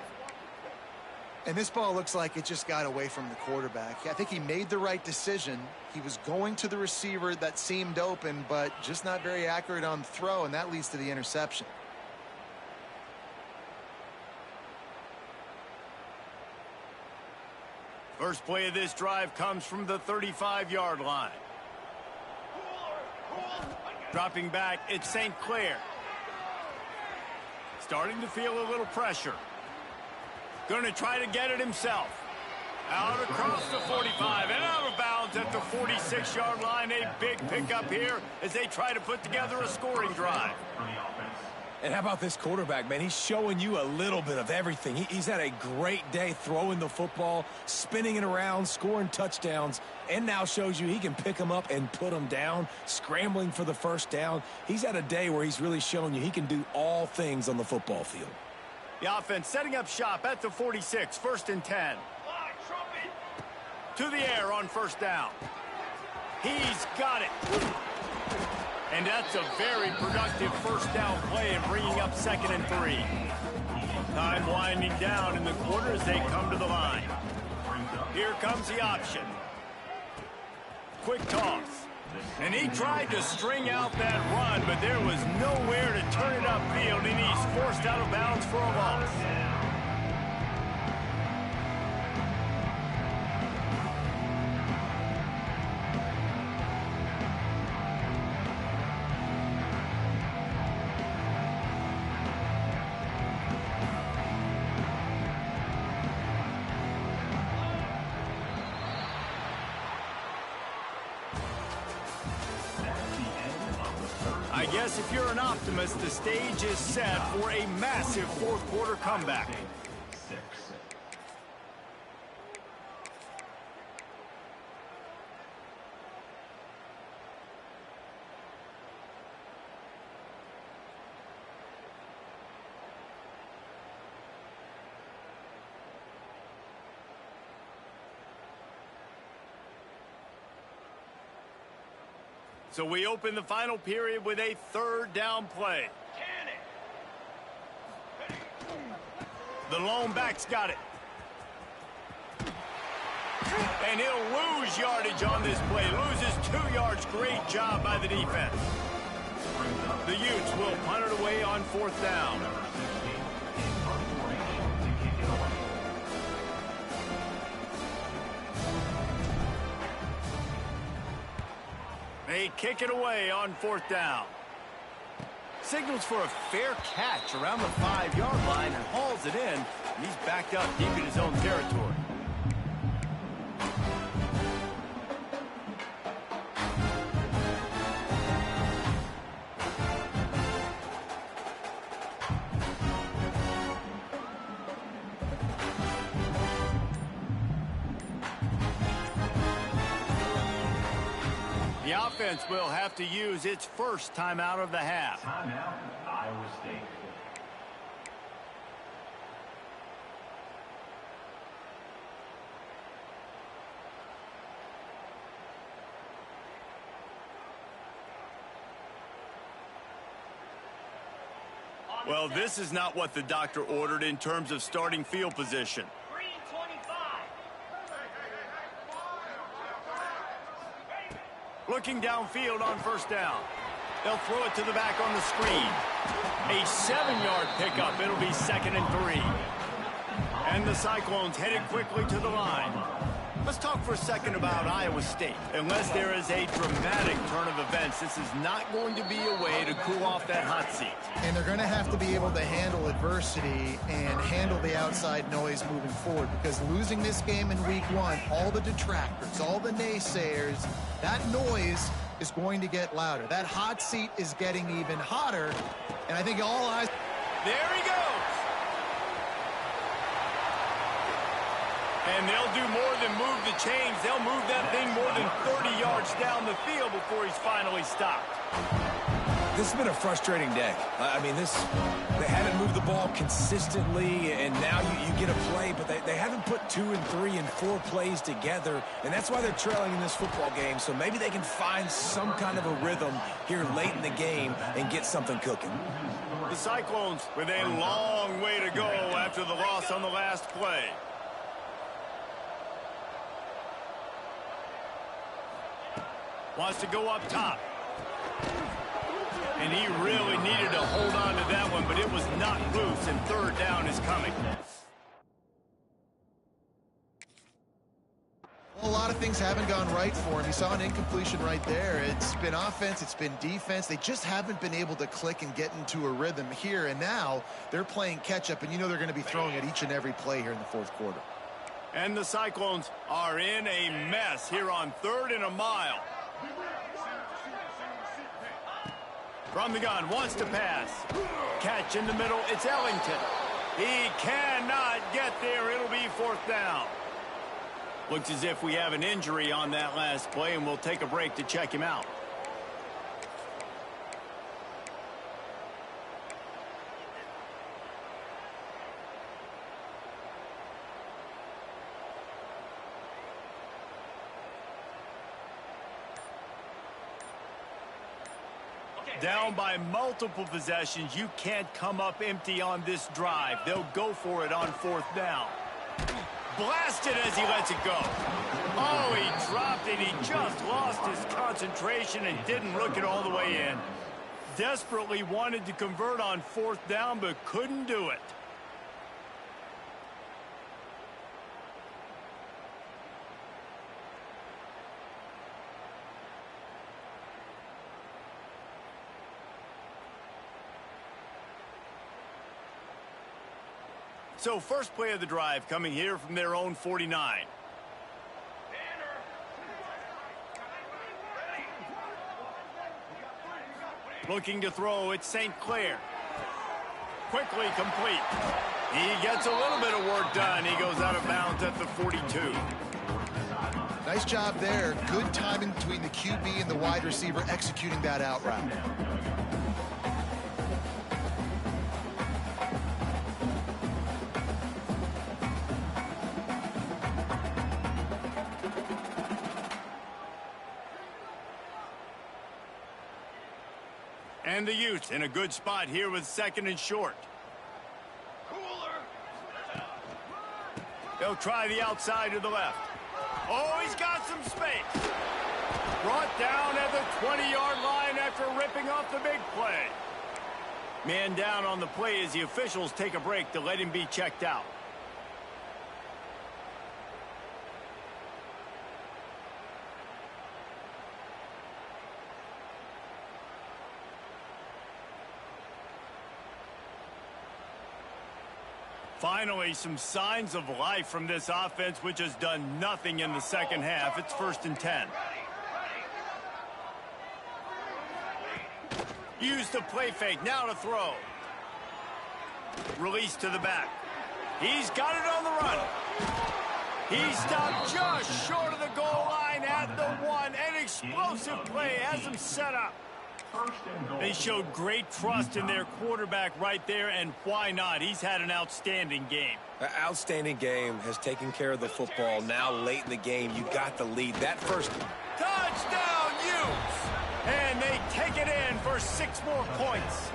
And this ball looks like it just got away from the quarterback. I think he made the right decision. He was going to the receiver that seemed open, but just not very accurate on the throw, and that leads to the interception. First play of this drive comes from the 35-yard line. Dropping back, it's St. Clair. Starting to feel a little pressure. Going to try to get it himself. Out across the 45 and out of bounds at the 46-yard line. A big pickup here as they try to put together a scoring drive. And how about this quarterback, man? He's showing you a little bit of everything. He's had a great day throwing the football, spinning it around, scoring touchdowns, and now shows you he can pick them up and put them down, scrambling for the first down. He's had a day where he's really shown you he can do all things on the football field. The offense setting up shop at the 46, 1st and 10. To the air on 1st down. He's got it. And that's a very productive 1st down play and bringing up 2nd and 3. Time winding down in the quarter as they come to the line. Here comes the option. Quick toss. And he tried to string out that run, but there was nowhere to turn it upfield, and he's forced out of bounds for a loss. I guess if you're an optimist, the stage is set for a massive 4th quarter comeback. So we open the final period with a 3rd down play. The lone back's got it. And he'll lose yardage on this play. Loses 2 yards. Great job by the defense. The Utes will punt it away on 4th down. They kick it away on 4th down. Signals for a fair catch around the 5-yard line and hauls it in. He's backed up deep in his own territory. The offense will have to use its first timeout of the half. Timeout, Iowa State. Well, this is not what the doctor ordered in terms of starting field position. Looking downfield on 1st down. They'll throw it to the back on the screen. A 7-yard pickup. It'll be 2nd and 3. And the Cyclones headed quickly to the line. Let's talk for a second about Iowa State. Unless there is a dramatic turn of events, this is not going to be a way to cool off that hot seat. And they're going to have to be able to handle adversity and handle the outside noise moving forward, because losing this game in week 1, all the detractors, all the naysayers, that noise is going to get louder. That hot seat is getting even hotter, and I think all eyes... There he goes. And they'll do more than move the chains. They'll move that thing more than 30 yards down the field before he's finally stopped. This has been a frustrating day. I mean, they haven't moved the ball consistently, and now you get a play, but they haven't put 2 and 3 and 4 plays together, and that's why they're trailing in this football game. So maybe they can find some kind of a rhythm here late in the game and get something cooking. The Cyclones with a long way to go after the loss on the last play. Wants to go up top. And he really needed to hold on to that one, but it was knocked loose, and third down is coming. A lot of things haven't gone right for him. You saw an incompletion right there. It's been offense, it's been defense. They just haven't been able to click and get into a rhythm here, and now they're playing catch-up, and you know they're going to be throwing at each and every play here in the fourth quarter. And the Cyclones are in a mess here on 3rd and a mile. From the gun, wants to pass. Catch in the middle, it's Ellington. He cannot get there, it'll be 4th down. Looks as if we have an injury on that last play, and we'll take a break to check him out. Down by multiple possessions, you can't come up empty on this drive. They'll go for it on 4th down. Blasted as he lets it go. Oh, he dropped it. He just lost his concentration and didn't look it all the way in. Desperately wanted to convert on 4th down, but couldn't do it. So first play of the drive coming here from their own 49. Looking to throw, it's St. Clair. Quickly complete. He gets a little bit of work done. He goes out of bounds at the 42. Nice job there. Good timing between the QB and the wide receiver executing that out route. And the Utes in a good spot here with 2nd and short. They'll try the outside to the left. Oh, he's got some space. Brought down at the 20-yard line after ripping off the big play. Man down on the play as the officials take a break to let him be checked out. Finally, some signs of life from this offense, which has done nothing in the second half. It's 1st and 10. Use the play fake, now to throw. Release to the back. He's got it on the run. He stopped just short of the goal line at the 1. An explosive play has him set up. They showed great trust in their quarterback right there, and why not? He's had an outstanding game. An outstanding game, has taken care of the football. Now late in the game, you got the lead. That first touchdown, Utes! And they take it in for 6 more points.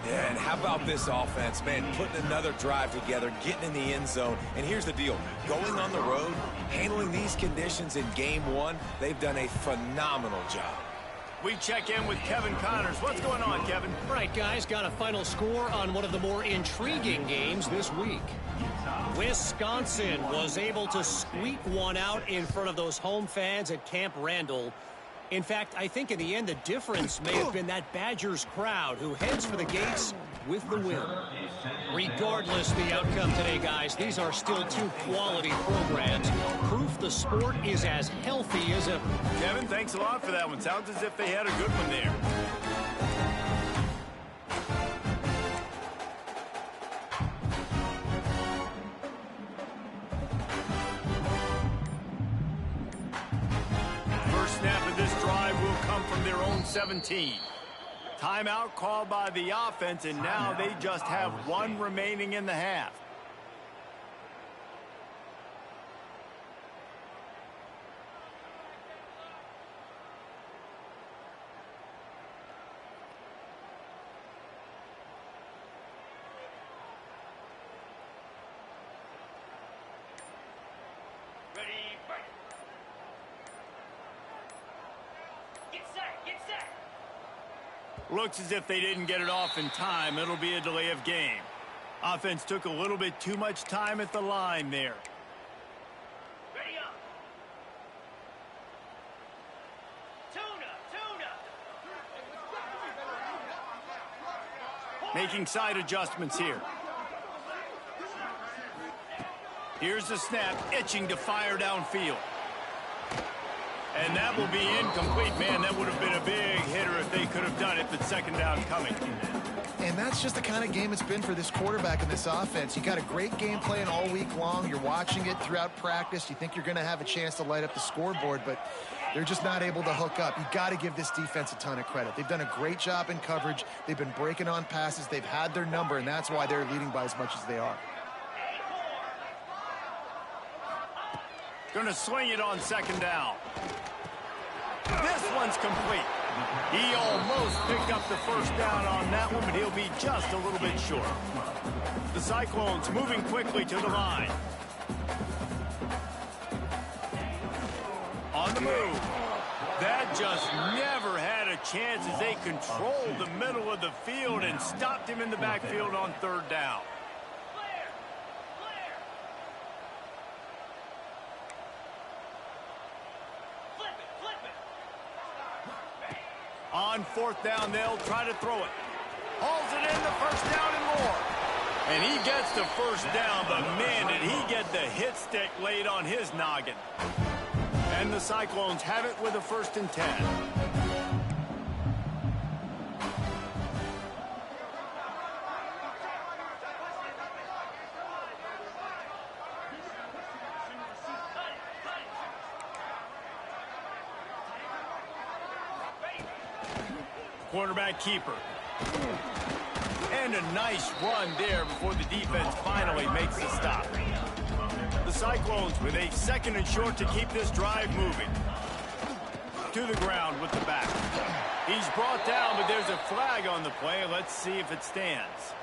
Yeah, and how about this offense, man, putting another drive together, getting in the end zone. And here's the deal, going on the road, handling these conditions in game 1, they've done a phenomenal job. We check in with Kevin Connors. What's going on, Kevin? Right, guys, got a final score on one of the more intriguing games this week. Wisconsin was able to squeak one out in front of those home fans at Camp Randall. In fact, I think in the end, the difference may have been that Badgers crowd who heads for the gates with the win. Regardless the outcome today, guys, these are still two quality programs. Proof the sport is as healthy as ever. Kevin, thanks a lot for that one. Sounds as if they had a good one there. First snap of this drive will come from their own 17. Timeout called by the offense, and now they just have one remaining in the half. Ready, fight. Get set, get set. Looks as if they didn't get it off in time. It'll be a delay of game. Offense took a little bit too much time at the line there. Ready up. Tuna. Making side adjustments here. Here's the snap, itching to fire downfield. And that will be incomplete. Man, that would have been a big hitter if they could have done it, but second down coming. And that's just the kind of game it's been for this quarterback and this offense. You got a great game plan all week long. You're watching it throughout practice. You think you're going to have a chance to light up the scoreboard, but they're just not able to hook up. You got to give this defense a ton of credit. They've done a great job in coverage. They've been breaking on passes. They've had their number, and that's why they're leading by as much as they are. Going to swing it on second down. This one's complete. He almost picked up the first down on that one, but he'll be just a little bit short. The Cyclones moving quickly to the line. On the move. That just never had a chance as they controlled the middle of the field and stopped him in the backfield on third down. On fourth down, they'll try to throw it. Hauls it in, the first down and more. And he gets the first down, but man, did he get the hit stick laid on his noggin. And the Cyclones have it with a 1st and 10. Quarterback keeper. And a nice run there before the defense finally makes the stop. The Cyclones with a 2nd and short to keep this drive moving. To the ground with the back. He's brought down, but there's a flag on the play. Let's see if it stands.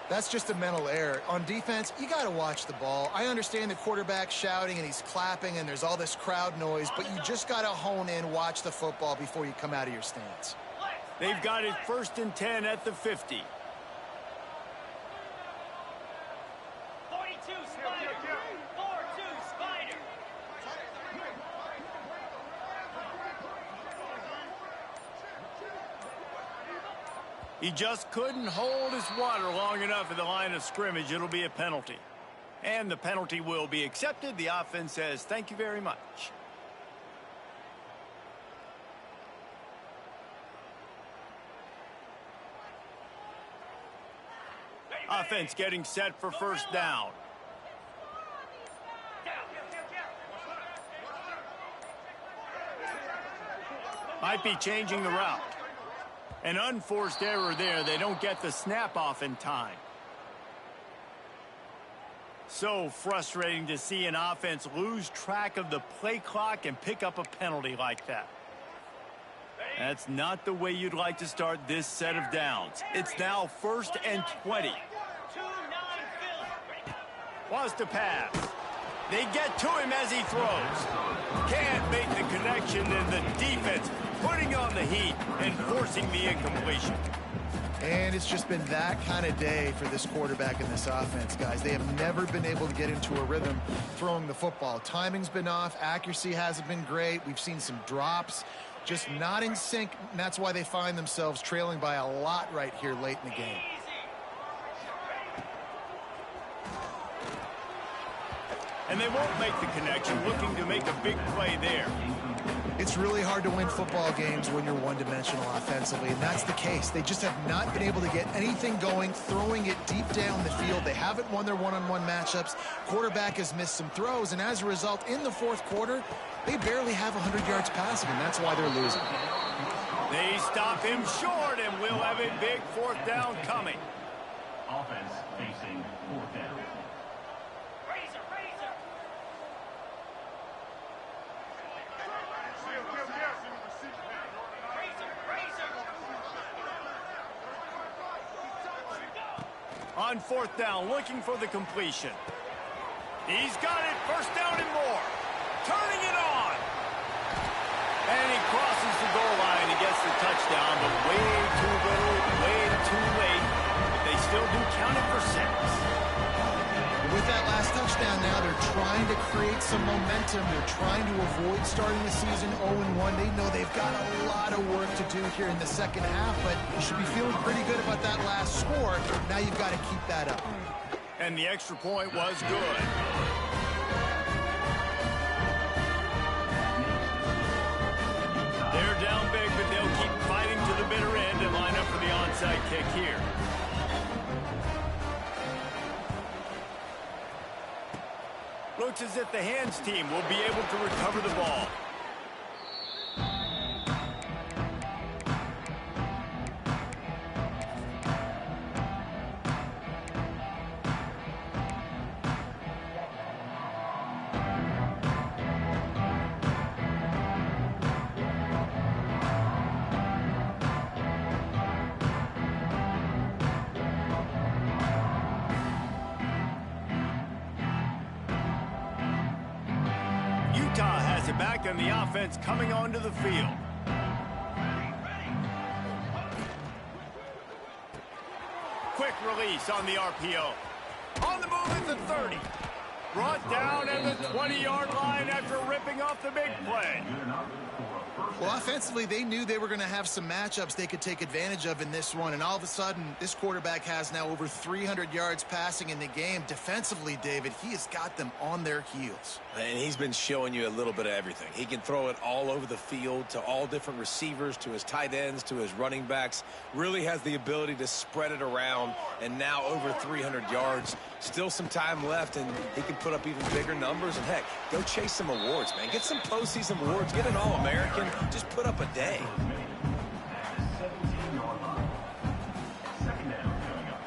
That's just a mental error. On defense, you got to watch the ball. I understand the quarterback shouting and he's clapping and there's all this crowd noise, but you just got to hone in, watch the football before you come out of your stance. They've got it 1st and 10 at the 50. 42 Spider. 4-2 Spider. He just couldn't hold his water long enough at the line of scrimmage. It'll be a penalty. And the penalty will be accepted. The offense says thank you very much. Offense getting set for first down. Might be changing the route. An unforced error there. They don't get the snap off in time. So frustrating to see an offense lose track of the play clock and pick up a penalty like that. That's not the way you'd like to start this set of downs. It's now 1st and 20. Wants to pass. They get to him as he throws. Can't make the connection, and the defense putting on the heat and forcing the incompletion. And it's just been that kind of day for this quarterback and this offense, guys. They have never been able to get into a rhythm throwing the football. Timing's been off. Accuracy hasn't been great. We've seen some drops, just not in sync. And that's why they find themselves trailing by a lot right here late in the game. And they won't make the connection, looking to make a big play there. It's really hard to win football games when you're one-dimensional offensively, and that's the case. They just have not been able to get anything going, throwing it deep down the field. They haven't won their one-on-one matchups. Quarterback has missed some throws, and as a result, in the fourth quarter, they barely have 100 yards passing, and that's why they're losing. They stop him short, and we'll have a big fourth down coming. Offense facing fourth down. On fourth down, looking for the completion. He's got it, first down and more. Turning it on. And he crosses the goal line and gets the touchdown, but way too little, way too late. But they still do count it for 6. With that last touchdown now, they're trying to create some momentum. They're trying to avoid starting the season 0-1. They know they've got a lot of work to do here in the second half, but you should be feeling pretty good about that last score. Now you've got to keep that up. And the extra point was good. They're down big, but they'll keep fighting to the bitter end and line up for the onside kick here. Looks as if the hands team will be able to recover the ball. Utah has it back, and the offense coming onto the field. Quick release on the RPO. On the move at the 30. Brought down at the 20-yard line after ripping off the big play. Well, offensively, they knew they were going to have some matchups they could take advantage of in this one, and all of a sudden, this quarterback has now over 300 yards passing in the game. Defensively, David, he has got them on their heels. And he's been showing you a little bit of everything. He can throw it all over the field to all different receivers, to his tight ends, to his running backs. Really has the ability to spread it around, and now over 300 yards. Still some time left, and he can put up even bigger numbers. And, heck, go chase some awards, man. Get some postseason awards. Get an All-American. Just put up a day. Second down coming up.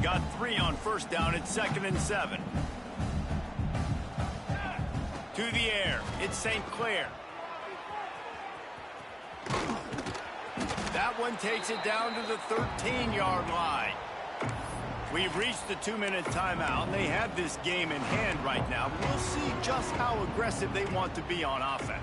Got 3 on first down at 2nd and 7. To the air, it's St. Clair. That one takes it down to the 13-yard line. We've reached the 2-minute timeout, and they have this game in hand right now. We'll see just how aggressive they want to be on offense.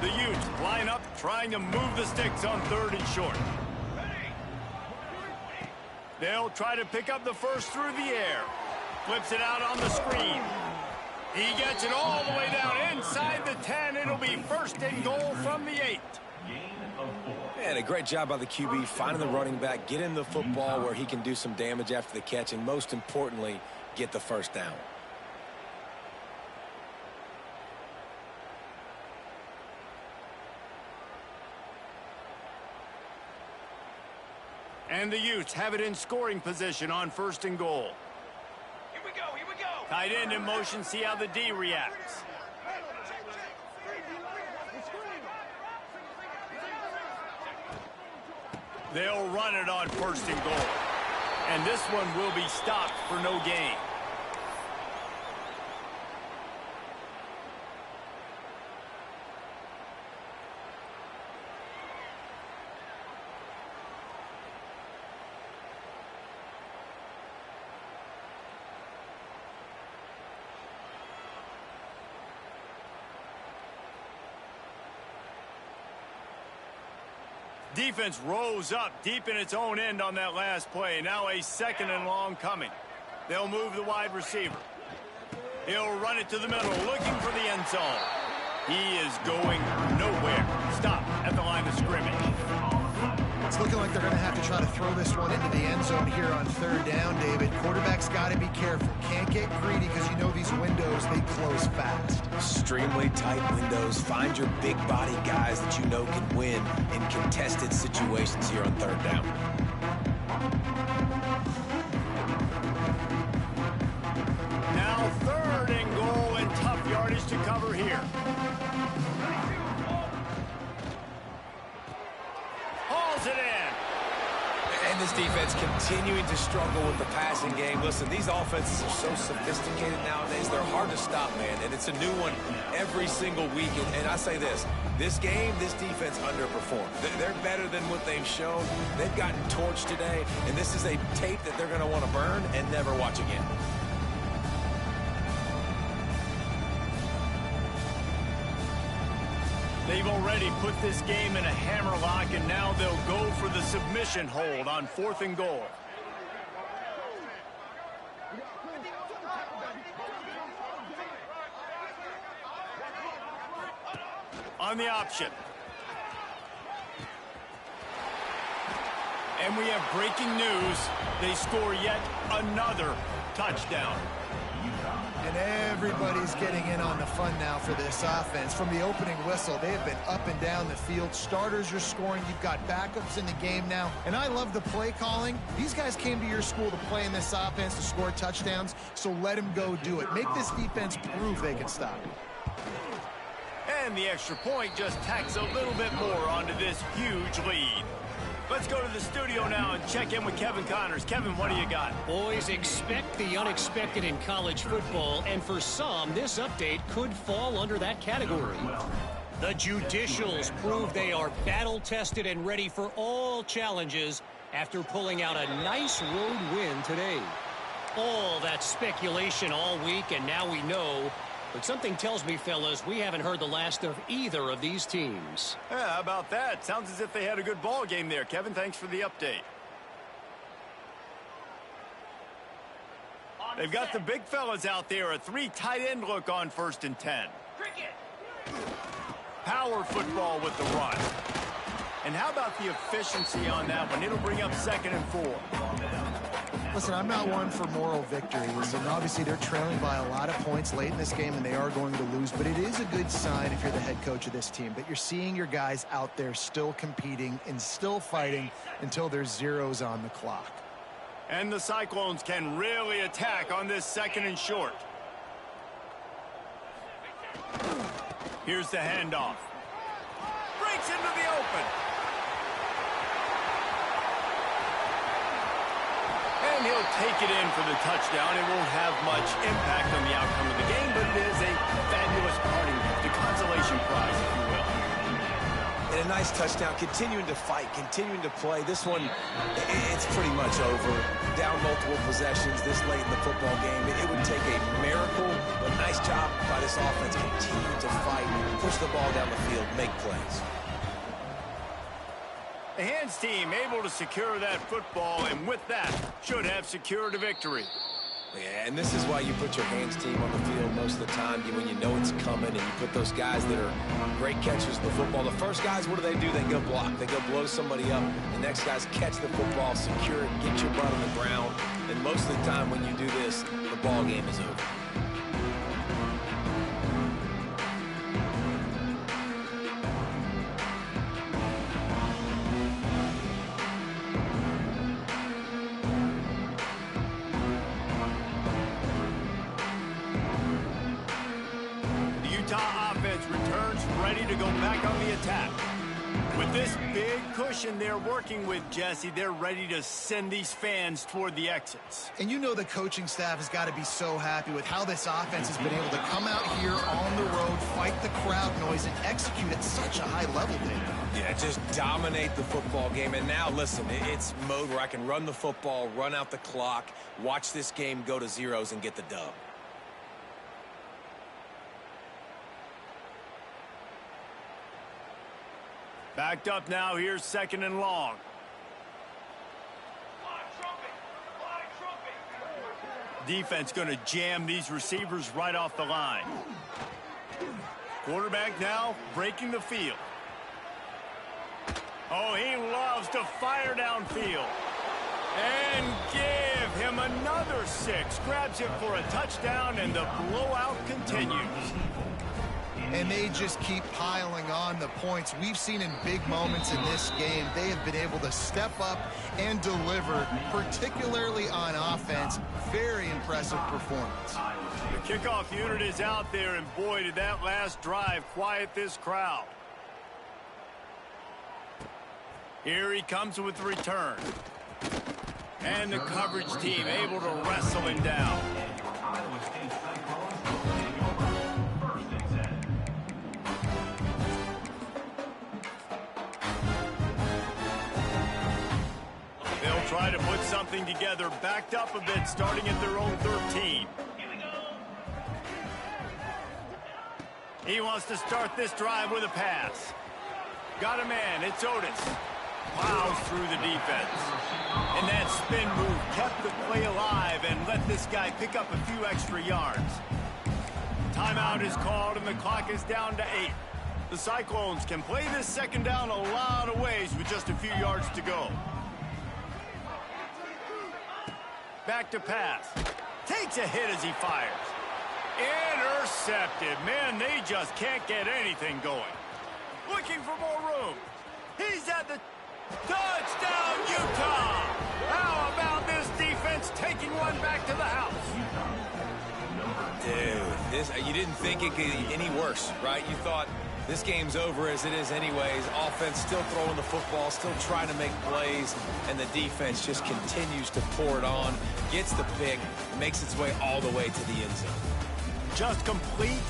The Utes line up, trying to move the sticks on 3rd and short. They'll try to pick up the first through the air. Flips it out on the screen. He gets it all the way down inside the 10. It'll be 1st and goal from the 8. And a great job by the QB finding the running back, getting the football where he can do some damage after the catch, and most importantly, get the first down. And the Utes have it in scoring position on 1st and goal. Here we go, here we go. Tight end in motion, see how the D reacts. They'll run it on 1st and goal. And this one will be stopped for no gain. Defense rose up deep in its own end on that last play. Now a 2nd and long coming. They'll move the wide receiver. He'll run it to the middle, looking for the end zone. He is going nowhere. Stop at the line of scrimmage. It's looking like they're going to have to try to throw this one into the end zone here on 3rd down, David. Quarterback's got to be careful. Can't get greedy because you know these windows, they close fast. Extremely tight windows. Find your big body guys that you know can win in contested situations here on 3rd down. Now 3rd and goal and tough yardage to cover here. Hauls it in. And this defense continuing to struggle with the passing game. Listen, these offenses are so sophisticated nowadays. They're hard to stop, man. And it's a new one every single week. And I say this game, this defense underperformed. They're better than what they've shown. They've gotten torched today. And this is a tape that they're going to want to burn and never watch again. They've already put this game in a hammerlock, and now they'll go for the submission hold on 4th and goal. On the option. And we have breaking news. They score yet another touchdown. And everybody's getting in on the fun now for this offense. From the opening whistle, they have been up and down the field. Starters are scoring. You've got backups in the game now. And I love the play calling. These guys came to your school to play in this offense to score touchdowns, so let them go do it. Make this defense prove they can stop it. And the extra point just tacks a little bit more onto this huge lead. Let's go to the studio now and check in with Kevin Connors. Kevin, what do you got? Boys, expect the unexpected in college football, and for some, this update could fall under that category. The Judicials prove they are battle-tested and ready for all challenges after pulling out a nice road win today. All that speculation all week, and now we know. But something tells me, fellas, we haven't heard the last of either of these teams. Yeah, how about that? Sounds as if they had a good ball game there. Kevin, thanks for the update. They've got the big fellas out there. A 3 tight end look on 1st and 10. Power football with the run. And how about the efficiency on that one? It'll bring up 2nd and 4. Listen, I'm not one for moral victories, and obviously they're trailing by a lot of points late in this game, and they are going to lose, but it is a good sign if you're the head coach of this team that you're seeing your guys out there still competing and still fighting until there's zeros on the clock. And the Cyclones can really attack on this 2nd and short. Here's the handoff. Breaks into the open. And he'll take it in for the touchdown. It won't have much impact on the outcome of the game, but it is a fabulous parting gift, a consolation prize, if you will. And a nice touchdown, continuing to fight, continuing to play. This one, it's pretty much over. Down multiple possessions this late in the football game. It would take a miracle, but nice job by this offense. Continue to fight, push the ball down the field, make plays. The Hands team able to secure that football, and with that, should have secured a victory. Yeah, and this is why you put your Hands team on the field most of the time, when you know it's coming, and you put those guys that are great catchers of the football. The first guys, what do? They go block. They go blow somebody up. The next guys catch the football, secure it, get your butt on the ground. And most of the time when you do this, the ball game is over. Returns ready to go back on the attack. With this big cushion they're working with, Jesse, they're ready to send these fans toward the exits. And you know the coaching staff has got to be so happy with how this offense has been able to come out here on the road, fight the crowd noise, and execute at such a high level, David. Yeah, just dominate the football game. And now, listen, it's mode where I can run the football, run out the clock, watch this game go to zeros and get the dub. Backed up now, here's 2nd and long. Defense going to jam these receivers right off the line. Quarterback now breaking the field. Oh, he loves to fire downfield. And give him another 6. Grabs it for a touchdown, and the blowout continues. And they just keep piling on the points. We've seen in big moments in this game, they have been able to step up and deliver, particularly on offense. Very impressive performance. The kickoff unit is out there, and boy, did that last drive quiet this crowd. Here he comes with the return. And the coverage team able to wrestle him down. They'll try to put something together, backed up a bit, starting at their own 13. He wants to start this drive with a pass. Got a man, it's Otis. Plows through the defense. And that spin move kept the play alive and let this guy pick up a few extra yards. Timeout is called and the clock is down to 8. The Cyclones can play this second down a lot of ways with just a few yards to go. Back to pass. Takes a hit as he fires. Intercepted. Man, they just can't get anything going. Looking for more room. He's at the touchdown, Utah. How about this defense taking one back to the house? Dude, you didn't think it could get any worse, right? You thought this game's over as it is anyways. Offense still throwing the football, still trying to make plays, and the defense just continues to pour it on, gets the pick, makes its way all the way to the end zone. Just complete